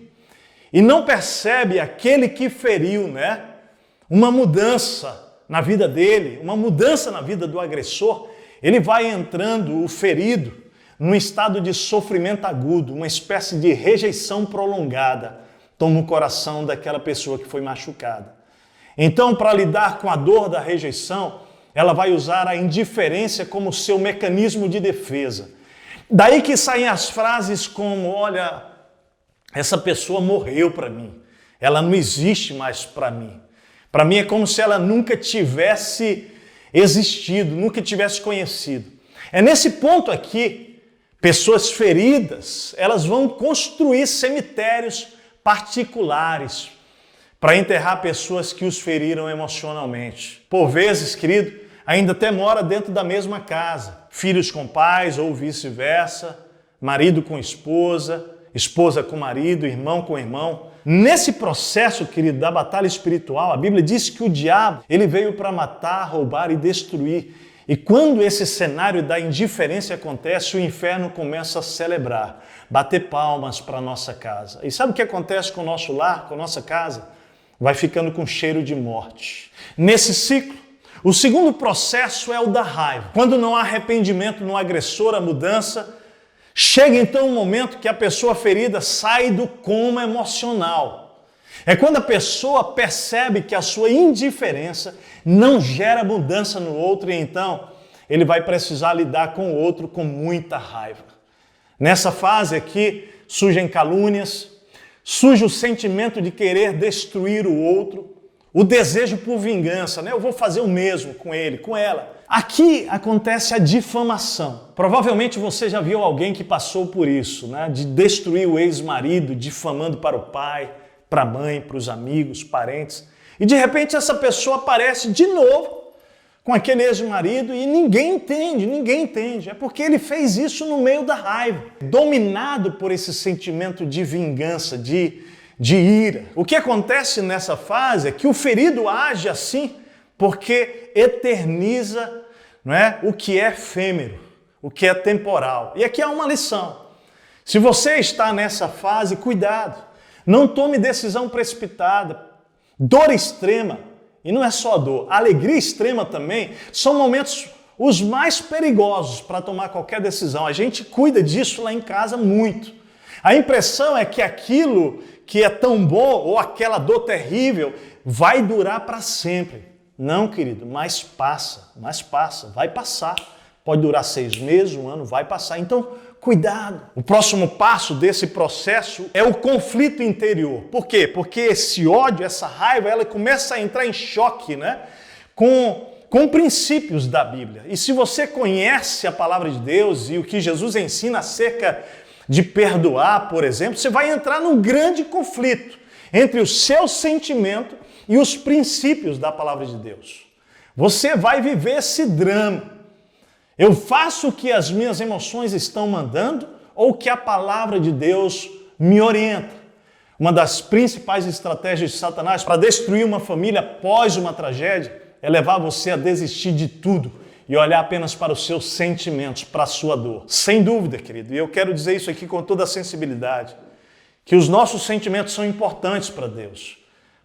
e não percebe aquele que feriu, né? Uma mudança na vida dele, uma mudança na vida do agressor, ele vai entrando, o ferido, num estado de sofrimento agudo, uma espécie de rejeição prolongada, toma o coração daquela pessoa que foi machucada. Então, para lidar com a dor da rejeição, ela vai usar a indiferença como seu mecanismo de defesa. Daí que saem as frases como, olha, essa pessoa morreu para mim, ela não existe mais para mim. Para mim é como se ela nunca tivesse existido, nunca tivesse conhecido. É nesse ponto aqui, pessoas feridas, elas vão construir cemitérios particulares para enterrar pessoas que os feriram emocionalmente. Por vezes, querido, ainda até mora dentro da mesma casa. Filhos com pais ou vice-versa, marido com esposa, esposa com marido, irmão com irmão. Nesse processo, querido, da batalha espiritual, a Bíblia diz que o diabo, ele veio para matar, roubar e destruir. E quando esse cenário da indiferença acontece, o inferno começa a celebrar, bater palmas para a nossa casa. E sabe o que acontece com o nosso lar, com a nossa casa? Vai ficando com cheiro de morte. Nesse ciclo, o segundo processo é o da raiva. Quando não há arrependimento no agressor, a mudança, chega então um momento que a pessoa ferida sai do coma emocional. É quando a pessoa percebe que a sua indiferença não gera mudança no outro e então ele vai precisar lidar com o outro com muita raiva. Nessa fase aqui surgem calúnias, surge o sentimento de querer destruir o outro, o desejo por vingança, né? Eu vou fazer o mesmo com ele, com ela. Aqui acontece a difamação. Provavelmente você já viu alguém que passou por isso, né? De destruir o ex-marido, difamando para o pai, para a mãe, para os amigos, parentes. E de repente essa pessoa aparece de novo com aquele ex-marido e ninguém entende. É porque ele fez isso no meio da raiva, dominado por esse sentimento de vingança, de ira. O que acontece nessa fase é que o ferido age assim porque eterniza, não é, o que é efêmero, o que é temporal. E aqui há uma lição. Se você está nessa fase, cuidado. Não tome decisão precipitada. Dor extrema, e não é só dor, alegria extrema também, são momentos os mais perigosos para tomar qualquer decisão. A gente cuida disso lá em casa muito. A impressão é que aquilo que é tão bom ou aquela dor terrível vai durar para sempre. Não, querido, mas passa, vai passar. Pode durar 6 meses, 1 ano, vai passar. Então, cuidado. O próximo passo desse processo é o conflito interior. Por quê? Porque esse ódio, essa raiva, ela começa a entrar em choque, né? Com princípios da Bíblia. E se você conhece a palavra de Deus e o que Jesus ensina acerca de perdoar, por exemplo, você vai entrar num grande conflito entre o seu sentimento e os princípios da palavra de Deus. Você vai viver esse drama. Eu faço o que as minhas emoções estão mandando ou o que a palavra de Deus me orienta? Uma das principais estratégias de Satanás para destruir uma família após uma tragédia é levar você a desistir de tudo e olhar apenas para os seus sentimentos, para a sua dor. Sem dúvida, querido, e eu quero dizer isso aqui com toda a sensibilidade, que os nossos sentimentos são importantes para Deus,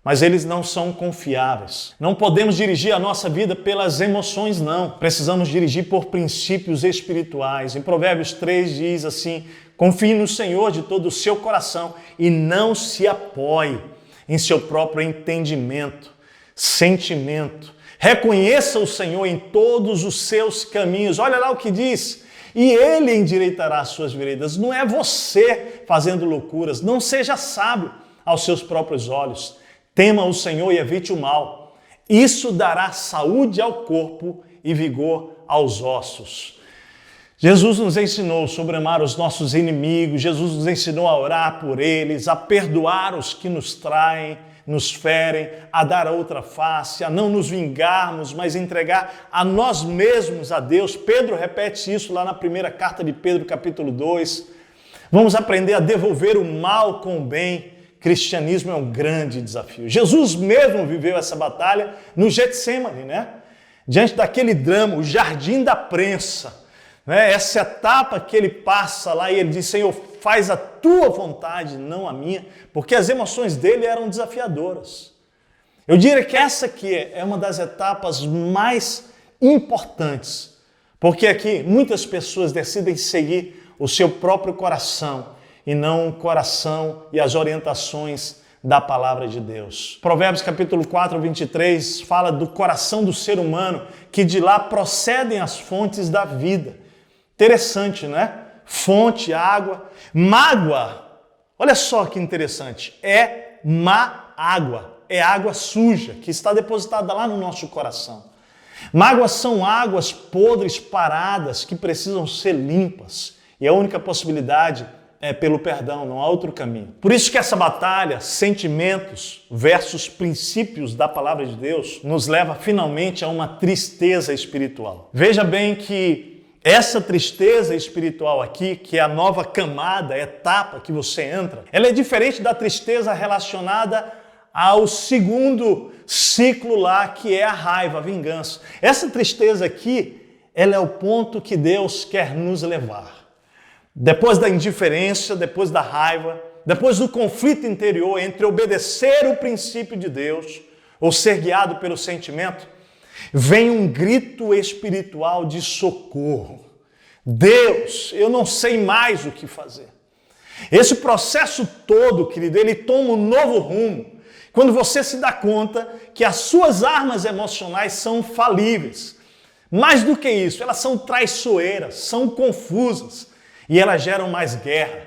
mas eles não são confiáveis. Não podemos dirigir a nossa vida pelas emoções, não. Precisamos dirigir por princípios espirituais. Em Provérbios 3 diz assim: confie no Senhor de todo o seu coração e não se apoie em seu próprio entendimento, sentimento. Reconheça o Senhor em todos os seus caminhos. Olha lá o que diz. E Ele endireitará as suas veredas. Não é você fazendo loucuras. Não seja sábio aos seus próprios olhos. Tema o Senhor e evite o mal. Isso dará saúde ao corpo e vigor aos ossos. Jesus nos ensinou sobre amar os nossos inimigos. Jesus nos ensinou a orar por eles, a perdoar os que nos traem, nos ferem, a dar a outra face, a não nos vingarmos, mas entregar a nós mesmos a Deus. Pedro repete isso lá na primeira carta de Pedro, capítulo 2. Vamos aprender a devolver o mal com o bem. Cristianismo é um grande desafio. Jesus mesmo viveu essa batalha no Getsemane, né? Diante daquele drama, o jardim da prensa, né? Essa etapa que ele passa lá e ele diz, Senhor, faz a tua vontade, não a minha, porque as emoções dele eram desafiadoras. Eu diria que essa aqui é uma das etapas mais importantes, porque aqui muitas pessoas decidem seguir o seu próprio coração e não o coração e as orientações da palavra de Deus. Provérbios capítulo 4, 23 fala do coração do ser humano, que de lá procedem as fontes da vida. Interessante, né? Fonte, água, mágoa. Olha só que interessante, é má água, é água suja que está depositada lá no nosso coração. Mágoas são águas podres paradas que precisam ser limpas e a única possibilidade é pelo perdão, não há outro caminho. Por isso que essa batalha, sentimentos versus princípios da palavra de Deus, nos leva finalmente a uma tristeza espiritual. Veja bem que essa tristeza espiritual aqui, que é a nova camada, a etapa que você entra, ela é diferente da tristeza relacionada ao segundo ciclo lá, que é a raiva, a vingança. Essa tristeza aqui, ela é o ponto que Deus quer nos levar. Depois da indiferença, depois da raiva, depois do conflito interior entre obedecer o princípio de Deus ou ser guiado pelo sentimento, vem um grito espiritual de socorro. Deus, eu não sei mais o que fazer. Esse processo todo, querido, ele toma um novo rumo quando você se dá conta que as suas armas emocionais são falíveis. Mais do que isso, elas são traiçoeiras, são confusas. E elas geram mais guerra,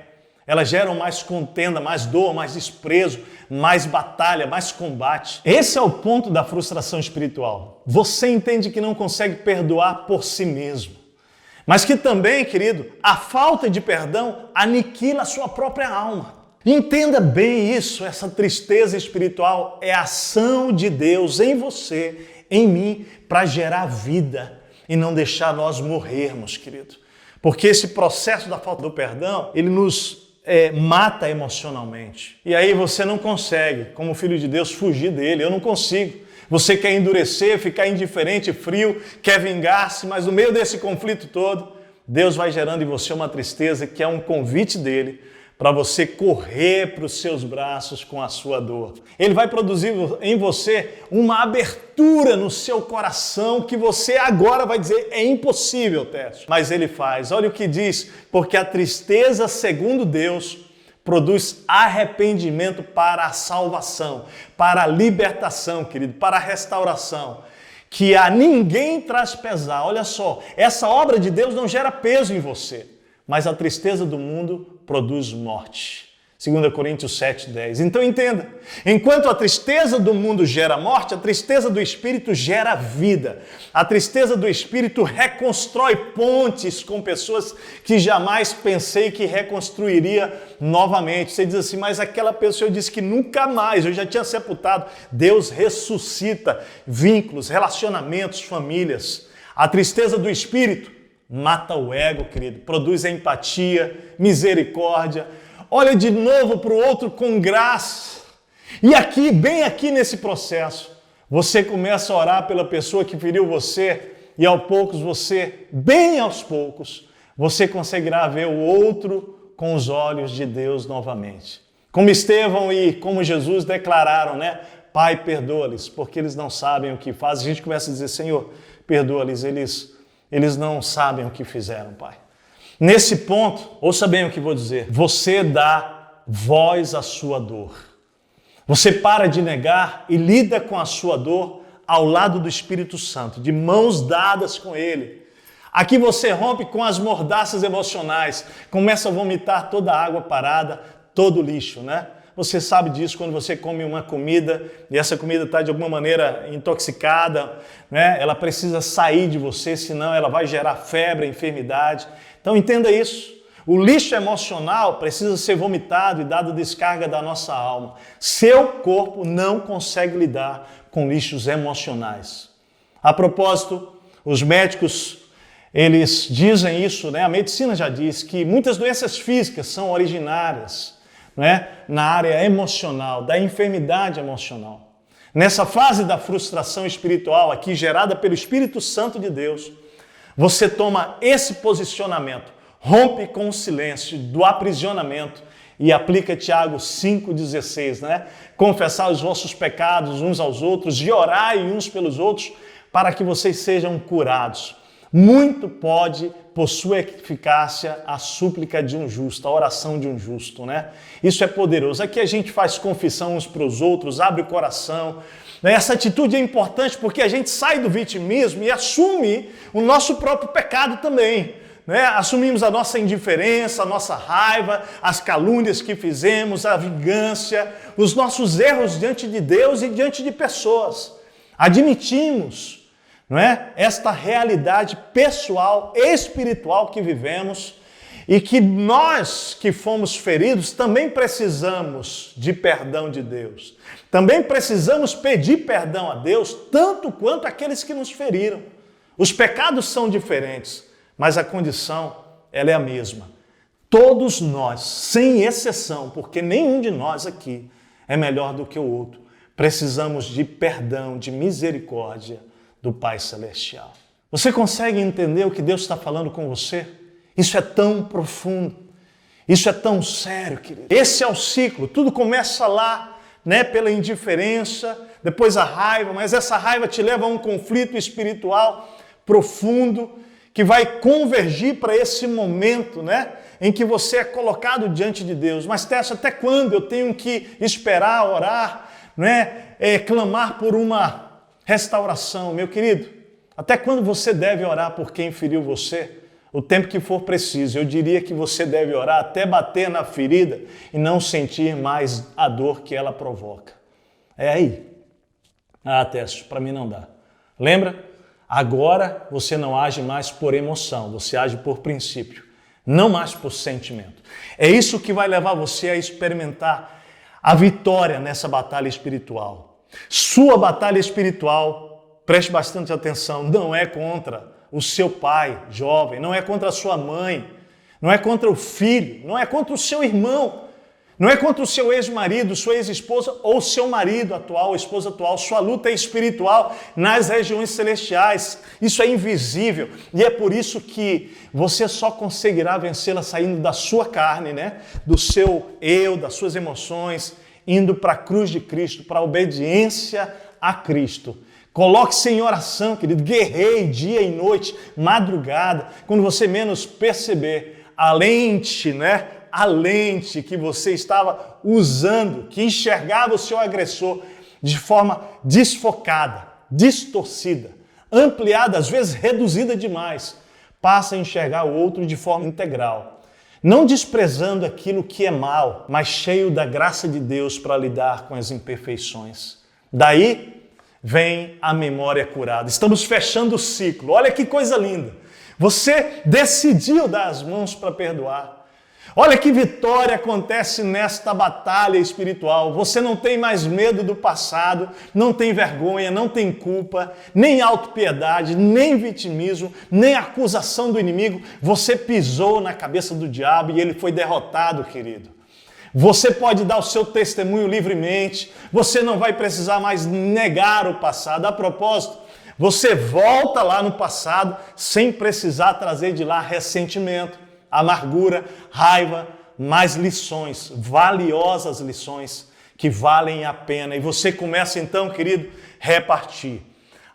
elas geram mais contenda, mais dor, mais desprezo, mais batalha, mais combate. Esse é o ponto da frustração espiritual. Você entende que não consegue perdoar por si mesmo. Mas que também, querido, a falta de perdão aniquila a sua própria alma. Entenda bem isso, essa tristeza espiritual é a ação de Deus em você, em mim, para gerar vida e não deixar nós morrermos, querido. Porque esse processo da falta do perdão, ele nos mata emocionalmente. E aí você não consegue, como filho de Deus, fugir dele. Eu não consigo. Você quer endurecer, ficar indiferente, frio, quer vingar-se, mas no meio desse conflito todo, Deus vai gerando em você uma tristeza que é um convite dele para você correr para os seus braços com a sua dor. Ele vai produzir em você uma abertura no seu coração que você agora vai dizer, é impossível, Tércio. Mas ele faz. Olha o que diz, porque a tristeza, segundo Deus, produz arrependimento para a salvação, para a libertação, querido, para a restauração, que a ninguém traz pesar. Olha só, essa obra de Deus não gera peso em você, mas a tristeza do mundo produz morte. 2 Coríntios 7:10. Então entenda, enquanto a tristeza do mundo gera morte, a tristeza do Espírito gera vida. A tristeza do Espírito reconstrói pontes com pessoas que jamais pensei que reconstruiria novamente. Você diz assim, mas aquela pessoa disse que nunca mais, eu já tinha sepultado. Deus ressuscita vínculos, relacionamentos, famílias. A tristeza do Espírito mata o ego, querido, produz empatia, misericórdia, olha de novo para o outro com graça. E aqui, bem aqui nesse processo, você começa a orar pela pessoa que feriu você e aos poucos você conseguirá ver o outro com os olhos de Deus novamente. Como Estevão e como Jesus declararam, né? Pai, perdoa-lhes, porque eles não sabem o que fazem. A gente começa a dizer, Senhor, perdoa-lhes, eles não sabem o que fizeram, Pai. Nesse ponto, ouça bem o que vou dizer, você dá voz à sua dor. Você para de negar e lida com a sua dor ao lado do Espírito Santo, de mãos dadas com Ele. Aqui você rompe com as mordaças emocionais, começa a vomitar toda a água parada, todo o lixo, né? Você sabe disso quando você come uma comida e essa comida está de alguma maneira intoxicada, né? Ela precisa sair de você, senão ela vai gerar febre, enfermidade. Então entenda isso. O lixo emocional precisa ser vomitado e dado descarga da nossa alma. Seu corpo não consegue lidar com lixos emocionais. A propósito, os médicos Eles dizem isso, né? A medicina já diz que muitas doenças físicas são originárias, né, na área emocional, da enfermidade emocional. Nessa fase da frustração espiritual aqui, gerada pelo Espírito Santo de Deus, você toma esse posicionamento, rompe com o silêncio do aprisionamento e aplica Tiago 5,16, né? Confessar os vossos pecados uns aos outros e orai uns pelos outros para que vocês sejam curados. Muito pode, por sua eficácia, a súplica de um justo, a oração de um justo, né? Isso é poderoso. Aqui a gente faz confissão uns para os outros, abre o coração. Essa atitude é importante porque a gente sai do vitimismo e assume o nosso próprio pecado também, né? Assumimos a nossa indiferença, a nossa raiva, as calúnias que fizemos, a vingança, os nossos erros diante de Deus e diante de pessoas. Admitimos, não é? Esta realidade pessoal, espiritual que vivemos e que nós que fomos feridos também precisamos de perdão de Deus. Também precisamos pedir perdão a Deus, tanto quanto aqueles que nos feriram. Os pecados são diferentes, mas a condição ela é a mesma. Todos nós, sem exceção, porque nenhum de nós aqui é melhor do que o outro, precisamos de perdão, de misericórdia do Pai Celestial. Você consegue entender o que Deus está falando com você? Isso é tão profundo, isso é tão sério, querido. Esse é o ciclo, tudo começa lá, né, pela indiferença, depois a raiva, mas essa raiva te leva a um conflito espiritual profundo que vai convergir para esse momento, né, em que você é colocado diante de Deus. Mas, Tessa, até quando eu tenho que esperar, orar, né, clamar por uma restauração? Meu querido, até quando você deve orar por quem feriu você? O tempo que for preciso. Eu diria que você deve orar até bater na ferida e não sentir mais a dor que ela provoca. É aí. Ah, Tess, para mim não dá. Lembra? Agora você não age mais por emoção, você age por princípio, não mais por sentimento. É isso que vai levar você a experimentar a vitória nessa batalha espiritual. Sua batalha espiritual, preste bastante atenção, não é contra o seu pai jovem, não é contra a sua mãe, não é contra o filho, não é contra o seu irmão, não é contra o seu ex-marido, sua ex-esposa ou seu marido atual, esposa atual. Sua luta é espiritual nas regiões celestiais. Isso é invisível e é por isso que você só conseguirá vencê-la saindo da sua carne, né? Do seu eu, das suas emoções, indo para a cruz de Cristo, para a obediência a Cristo. Coloque-se em oração, querido, guerreie dia e noite, madrugada, quando você menos perceber, a lente, né? A lente que você estava usando, que enxergava o seu agressor de forma desfocada, distorcida, ampliada, às vezes reduzida demais, passa a enxergar o outro de forma integral. Não desprezando aquilo que é mal, mas cheio da graça de Deus para lidar com as imperfeições. Daí vem a memória curada. Estamos fechando o ciclo. Olha que coisa linda. Você decidiu dar as mãos para perdoar. Olha que vitória acontece nesta batalha espiritual. Você não tem mais medo do passado, não tem vergonha, não tem culpa, nem autopiedade, nem vitimismo, nem acusação do inimigo. Você pisou na cabeça do diabo e ele foi derrotado, querido. Você pode dar o seu testemunho livremente, você não vai precisar mais negar o passado. A propósito, você volta lá no passado sem precisar trazer de lá ressentimento, amargura, raiva, mas lições, valiosas lições que valem a pena. E você começa então, querido, repartir.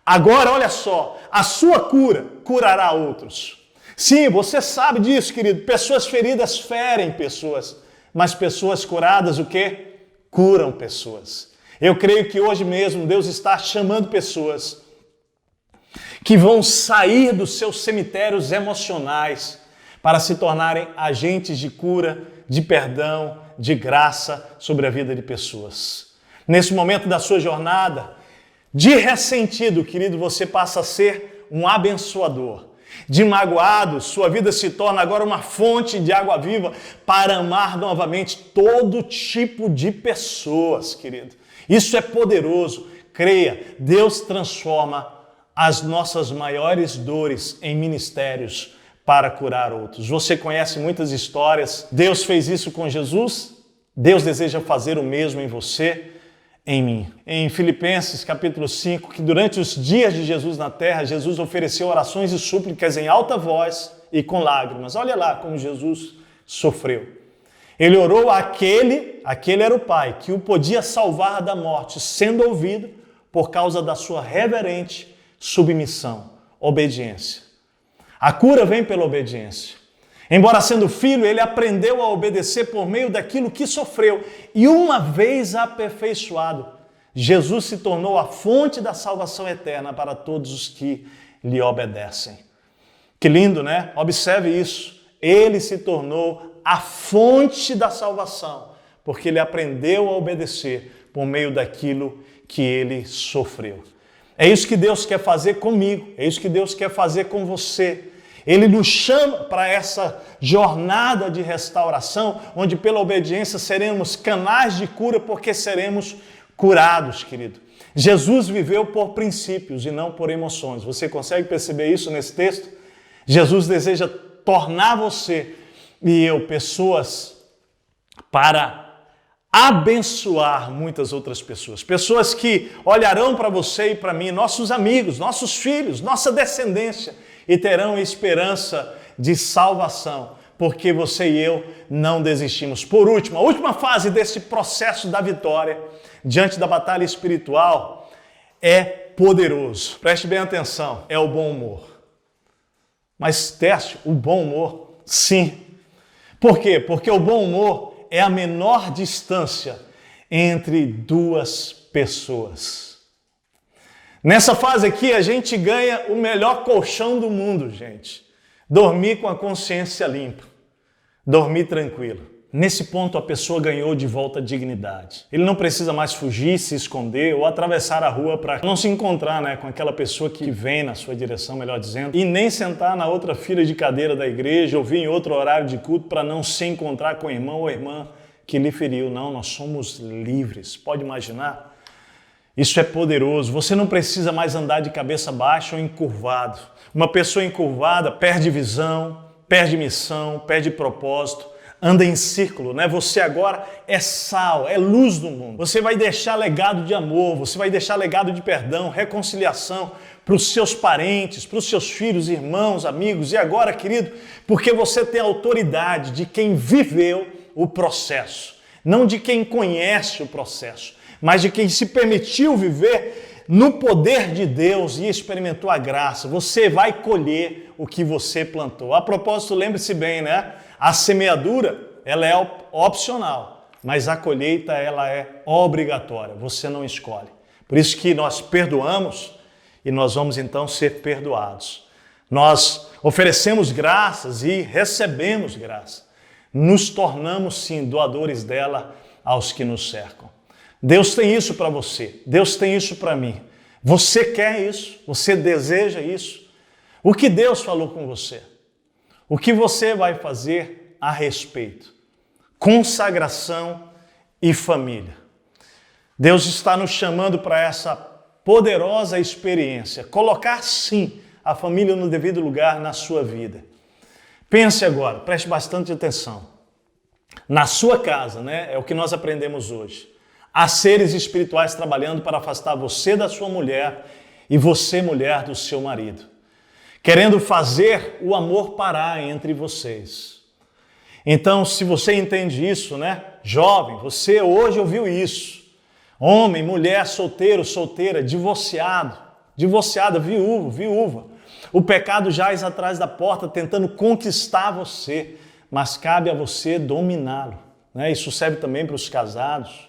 Agora, olha só, a sua cura curará outros. Sim, você sabe disso, querido. Pessoas feridas ferem pessoas, mas pessoas curadas, o quê? Curam pessoas. Eu creio que hoje mesmo Deus está chamando pessoas que vão sair dos seus cemitérios emocionais para se tornarem agentes de cura, de perdão, de graça sobre a vida de pessoas. Nesse momento da sua jornada, de ressentido, querido, você passa a ser um abençoador. De magoado, sua vida se torna agora uma fonte de água viva para amar novamente todo tipo de pessoas, querido. Isso é poderoso. Creia, Deus transforma as nossas maiores dores em ministérios para curar outros. Você conhece muitas histórias. Deus fez isso com Jesus. Deus deseja fazer o mesmo em você, em mim. Em Filipenses capítulo 5, que durante os dias de Jesus na terra, Jesus ofereceu orações e súplicas em alta voz e com lágrimas. Olha lá como Jesus sofreu. Ele orou aquele era o Pai, que o podia salvar da morte, sendo ouvido por causa da sua reverente submissão, obediência. A cura vem pela obediência. Embora sendo filho, ele aprendeu a obedecer por meio daquilo que sofreu. E uma vez aperfeiçoado, Jesus se tornou a fonte da salvação eterna para todos os que lhe obedecem. Que lindo, né? Observe isso. Ele se tornou a fonte da salvação, porque ele aprendeu a obedecer por meio daquilo que ele sofreu. É isso que Deus quer fazer comigo, é isso que Deus quer fazer com você. Ele nos chama para essa jornada de restauração, onde pela obediência seremos canais de cura, porque seremos curados, querido. Jesus viveu por princípios e não por emoções. Você consegue perceber isso nesse texto? Jesus deseja tornar você e eu pessoas para abençoar muitas outras pessoas. Pessoas que olharão para você e para mim, nossos amigos, nossos filhos, nossa descendência, e terão esperança de salvação, porque você e eu não desistimos. Por último, a última fase desse processo da vitória diante da batalha espiritual é poderoso. Preste bem atenção, é o bom humor. Mas teste o bom humor? Sim. Por quê? Porque o bom humor é a menor distância entre duas pessoas. Nessa fase aqui, a gente ganha o melhor colchão do mundo, gente. Dormir com a consciência limpa. Dormir tranquilo. Nesse ponto, a pessoa ganhou de volta a dignidade. Ele não precisa mais fugir, se esconder ou atravessar a rua para não se encontrar, com aquela pessoa que vem na sua direção, melhor dizendo, e nem sentar na outra fila de cadeira da igreja ou vir em outro horário de culto para não se encontrar com o irmão ou irmã que lhe feriu. Não, nós somos livres. Pode imaginar? Isso é poderoso. Você não precisa mais andar de cabeça baixa ou encurvado. Uma pessoa encurvada perde visão, perde missão, perde propósito, anda em círculo, Você agora é sal, é luz do mundo. Você vai deixar legado de amor, você vai deixar legado de perdão, reconciliação para os seus parentes, para os seus filhos, irmãos, amigos. E agora, querido, porque você tem a autoridade de quem viveu o processo, não de quem conhece o processo, mas de quem se permitiu viver no poder de Deus e experimentou a graça. Você vai colher o que você plantou. A propósito, lembre-se bem, A semeadura, ela é opcional, mas a colheita, ela é obrigatória. Você não escolhe. Por isso que nós perdoamos e nós vamos então ser perdoados. Nós oferecemos graças e recebemos graça. Nos tornamos, sim, doadores dela aos que nos cercam. Deus tem isso para você, Deus tem isso para mim. Você quer isso? Você deseja isso? O que Deus falou com você? O que você vai fazer a respeito? Consagração e família. Deus está nos chamando para essa poderosa experiência. Colocar, sim, a família no devido lugar na sua vida. Pense agora, preste bastante atenção. Na sua casa, é o que nós aprendemos hoje. Há seres espirituais trabalhando para afastar você da sua mulher e você, mulher, do seu marido. Querendo fazer o amor parar entre vocês. Então, se você entende isso, jovem, você hoje ouviu isso. Homem, mulher, solteiro, solteira, divorciado, divorciada, viúvo, viúva. O pecado jaz atrás da porta tentando conquistar você, mas cabe a você dominá-lo. Isso serve também para os casados.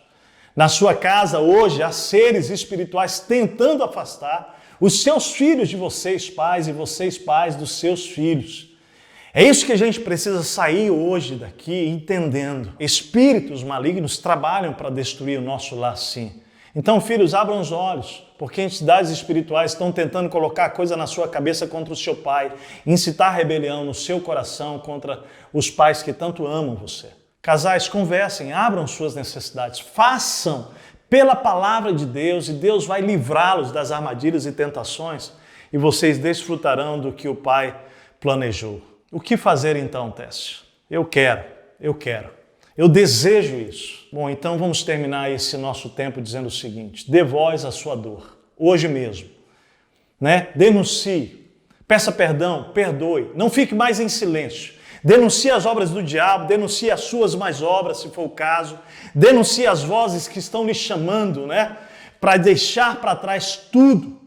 Na sua casa hoje há seres espirituais tentando afastar os seus filhos de vocês pais e vocês pais dos seus filhos. É isso que a gente precisa sair hoje daqui entendendo. Espíritos malignos trabalham para destruir o nosso lar, sim. Então, filhos, abram os olhos, porque entidades espirituais estão tentando colocar coisa na sua cabeça contra o seu pai, incitar rebelião no seu coração contra os pais que tanto amam você. Casais, conversem, abram suas necessidades, façam pela palavra de Deus e Deus vai livrá-los das armadilhas e tentações e vocês desfrutarão do que o Pai planejou. O que fazer então, Técio? Eu quero. Eu desejo isso. Bom, então vamos terminar esse nosso tempo dizendo o seguinte: dê voz à sua dor, hoje mesmo. Denuncie, peça perdão, perdoe, não fique mais em silêncio. Denuncie as obras do diabo, denuncie as suas más obras, se for o caso. Denuncie as vozes que estão lhe chamando, para deixar para trás tudo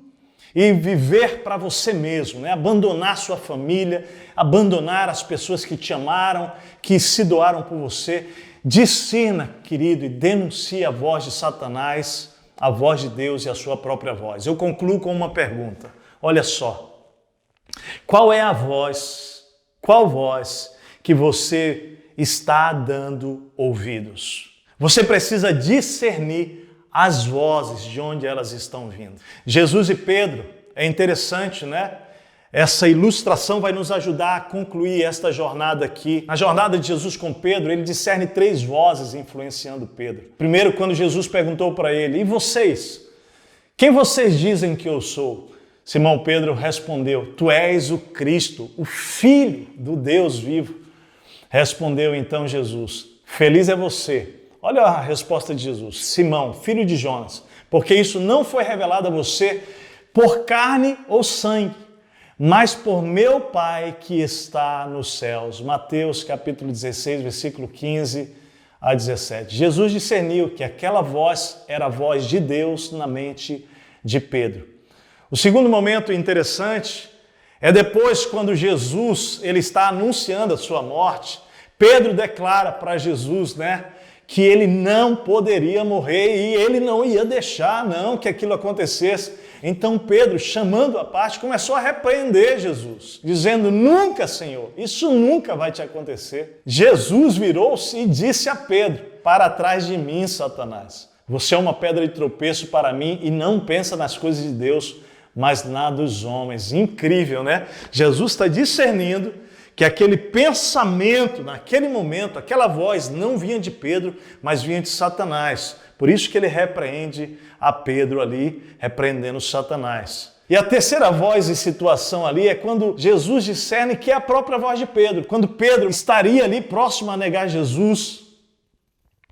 e viver para você mesmo, abandonar sua família, abandonar as pessoas que te amaram, que se doaram por você. Discina, querido, e denuncie a voz de Satanás, a voz de Deus e a sua própria voz. Eu concluo com uma pergunta. Olha só, qual voz que você está dando ouvidos? Você precisa discernir as vozes de onde elas estão vindo. Jesus e Pedro, é interessante, Essa ilustração vai nos ajudar a concluir esta jornada aqui. Na jornada de Jesus com Pedro, ele discerne 3 vozes influenciando Pedro. Primeiro, quando Jesus perguntou para ele: e vocês? Quem vocês dizem que eu sou? Simão Pedro respondeu: tu és o Cristo, o Filho do Deus vivo. Respondeu então Jesus: feliz é você. Olha a resposta de Jesus: Simão, filho de Jonas, porque isso não foi revelado a você por carne ou sangue, mas por meu Pai que está nos céus. Mateus capítulo 16, versículo 15 a 17. Jesus discerniu que aquela voz era a voz de Deus na mente de Pedro. O segundo momento interessante é depois, quando Jesus ele está anunciando a sua morte. Pedro declara para Jesus, que ele não poderia morrer e ele não ia deixar, que aquilo acontecesse. Então Pedro, chamando à parte, começou a repreender Jesus, dizendo: nunca, Senhor, isso nunca vai te acontecer. Jesus virou-se e disse a Pedro: para trás de mim, Satanás. Você é uma pedra de tropeço para mim e não pensa nas coisas de Deus, mas na dos homens. Incrível, Jesus está discernindo que aquele pensamento, naquele momento, aquela voz não vinha de Pedro, mas vinha de Satanás. Por isso que ele repreende a Pedro ali, repreendendo Satanás. E a terceira voz e situação ali é quando Jesus discerne que é a própria voz de Pedro. Quando Pedro estaria ali próximo a negar Jesus,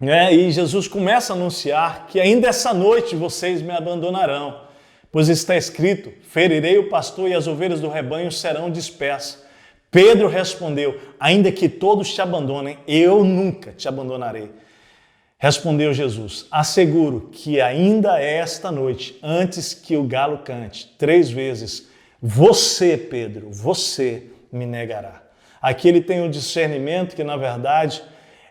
e Jesus começa a anunciar que ainda essa noite vocês me abandonarão, pois está escrito: ferirei o pastor e as ovelhas do rebanho serão dispersas. Pedro respondeu: ainda que todos te abandonem, eu nunca te abandonarei. Respondeu Jesus: asseguro que ainda esta noite, antes que o galo cante 3 vezes, você, Pedro, você me negará. Aqui ele tem um discernimento que, na verdade,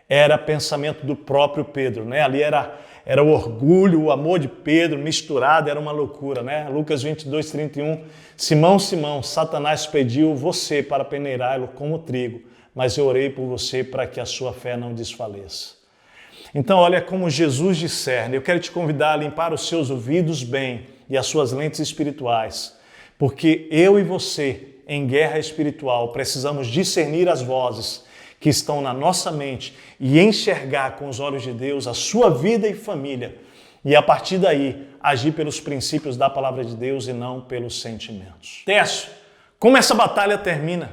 era pensamento do próprio Pedro, Ali era o orgulho, o amor de Pedro misturado, era uma loucura, Lucas 22, 31. Simão, Simão, Satanás pediu você para peneirá-lo como trigo, mas eu orei por você para que a sua fé não desfaleça. Então, olha como Jesus discerne. Eu quero te convidar a limpar os seus ouvidos bem e as suas lentes espirituais, porque eu e você, em guerra espiritual, precisamos discernir as vozes que estão na nossa mente e enxergar com os olhos de Deus a sua vida e família, e a partir daí agir pelos princípios da palavra de Deus e não pelos sentimentos. Técio, como essa batalha termina?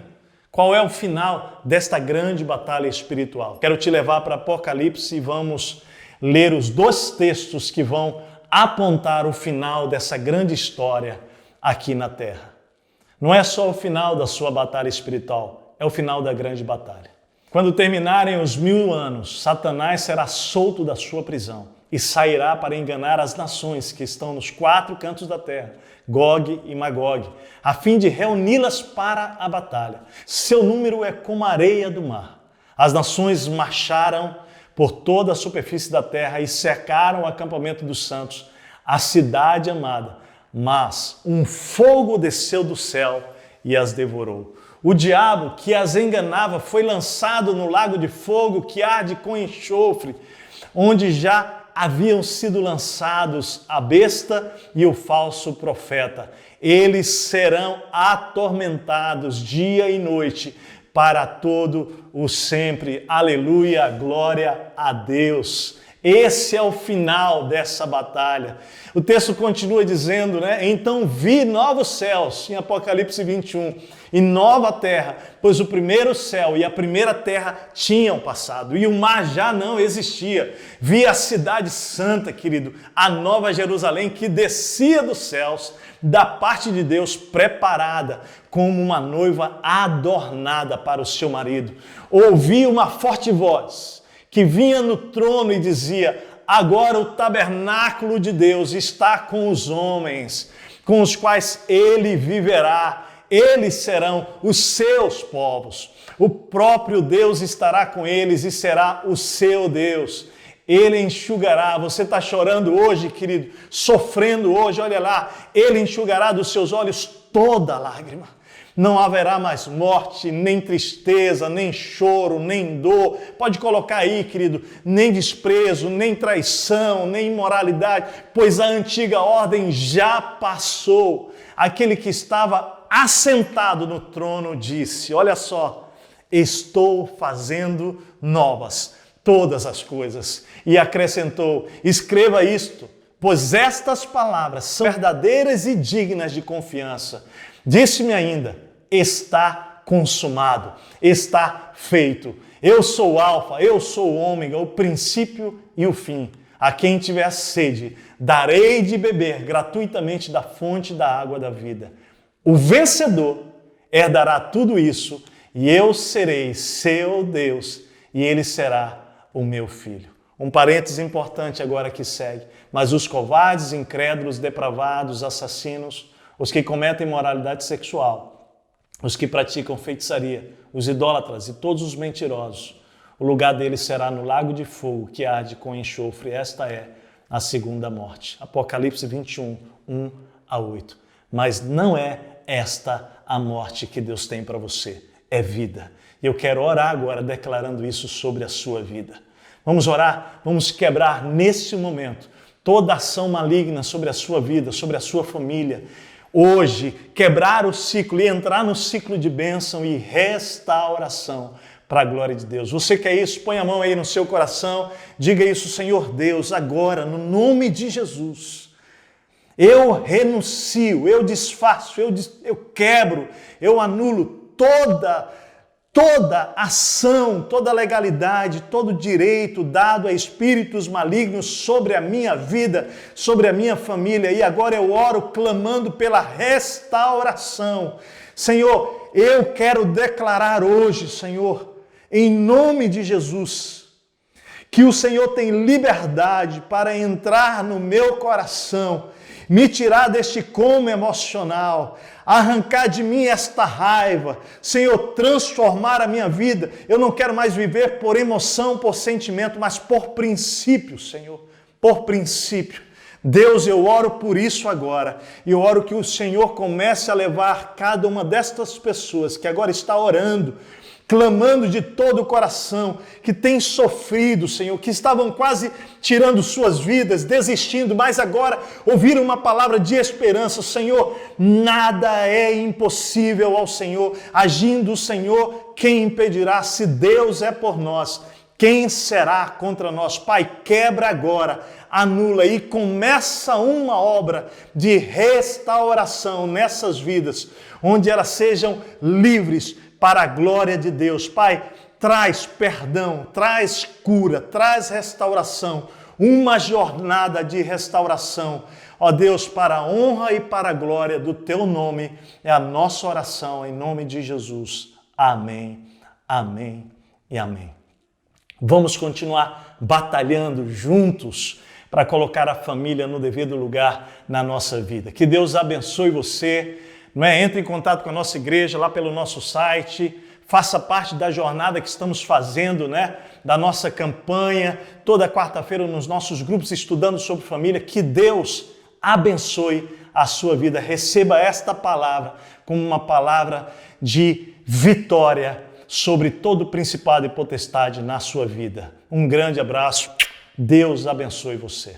Qual é o final desta grande batalha espiritual? Quero te levar para Apocalipse e vamos ler os 2 textos que vão apontar o final dessa grande história aqui na Terra. Não é só o final da sua batalha espiritual, é o final da grande batalha. Quando terminarem os 1000 anos, Satanás será solto da sua prisão e sairá para enganar as nações que estão nos 4 cantos da terra, Gog e Magog, a fim de reuni-las para a batalha. Seu número é como a areia do mar. As nações marcharam por toda a superfície da terra e cercaram o acampamento dos santos, a cidade amada. Mas um fogo desceu do céu e as devorou. O diabo que as enganava foi lançado no lago de fogo que arde com enxofre, onde já haviam sido lançados a besta e o falso profeta. Eles serão atormentados dia e noite para todo o sempre. Aleluia, glória a Deus. Esse é o final dessa batalha. O texto continua dizendo, né? Então vi novos céus, em Apocalipse 21, e nova terra, pois o primeiro céu e a primeira terra tinham passado, e o mar já não existia. Vi a cidade santa, querido, a nova Jerusalém, que descia dos céus, da parte de Deus, preparada como uma noiva adornada para o seu marido. Ouvi uma forte voz que vinha no trono e dizia: agora o tabernáculo de Deus está com os homens, com os quais ele viverá. Eles serão os seus povos. O próprio Deus estará com eles e será o seu Deus. Ele enxugará. Você está chorando hoje, querido, sofrendo hoje, olha lá. Ele enxugará dos seus olhos toda lágrima. Não haverá mais morte, nem tristeza, nem choro, nem dor. Pode colocar aí, querido, nem desprezo, nem traição, nem imoralidade, pois a antiga ordem já passou. Aquele que estava assentado no trono disse: olha só, estou fazendo novas todas as coisas. E acrescentou: escreva isto, pois estas palavras são verdadeiras e dignas de confiança. Disse-me ainda: está consumado, está feito. Eu sou o Alfa, eu sou o Ômega, o princípio e o fim. A quem tiver sede, darei de beber gratuitamente da fonte da água da vida. O vencedor herdará tudo isso, e eu serei seu Deus, e ele será o meu filho. Um parêntese importante agora que segue. Mas os covardes, incrédulos, depravados, assassinos, os que cometem imoralidade sexual, os que praticam feitiçaria, os idólatras e todos os mentirosos, o lugar deles será no lago de fogo que arde com enxofre. Esta é a segunda morte. Apocalipse 21, 1 a 8. Mas não é esta a morte que Deus tem para você. É vida. E eu quero orar agora declarando isso sobre a sua vida. Vamos orar, vamos quebrar nesse momento toda ação maligna sobre a sua vida, sobre a sua família. Hoje, quebrar o ciclo e entrar no ciclo de bênção e restauração para a glória de Deus. Você quer isso? Põe a mão aí no seu coração, diga isso: Senhor Deus, agora, no nome de Jesus, eu renuncio, eu desfaço, eu quebro, eu anulo toda ação, toda legalidade, todo direito dado a espíritos malignos sobre a minha vida, sobre a minha família. E agora eu oro clamando pela restauração. Senhor, eu quero declarar hoje, Senhor, em nome de Jesus, que o Senhor tem liberdade para entrar no meu coração, me tirar deste coma emocional, arrancar de mim esta raiva, Senhor, transformar a minha vida. Eu não quero mais viver por emoção, por sentimento, mas por princípio, Senhor, por princípio. Deus, eu oro por isso agora, e eu oro que o Senhor comece a levar cada uma destas pessoas que agora está orando, clamando de todo o coração, que tem sofrido, Senhor, que estavam quase tirando suas vidas, desistindo, mas agora ouviram uma palavra de esperança. Senhor, nada é impossível ao Senhor. Agindo o Senhor, quem impedirá? Se Deus é por nós, quem será contra nós? Pai, quebra agora, anula e começa uma obra de restauração nessas vidas, onde elas sejam livres para a glória de Deus. Pai, traz perdão, traz cura, traz restauração, uma jornada de restauração. Ó Deus, para a honra e para a glória do Teu nome, é a nossa oração, em nome de Jesus. Amém, amém e amém. Vamos continuar batalhando juntos para colocar a família no devido lugar na nossa vida. Que Deus abençoe você. Entre em contato com a nossa igreja lá pelo nosso site, faça parte da jornada que estamos fazendo, da nossa campanha, toda quarta-feira nos nossos grupos estudando sobre família. Que Deus abençoe a sua vida. Receba esta palavra como uma palavra de vitória sobre todo principado e potestade na sua vida. Um grande abraço. Deus abençoe você.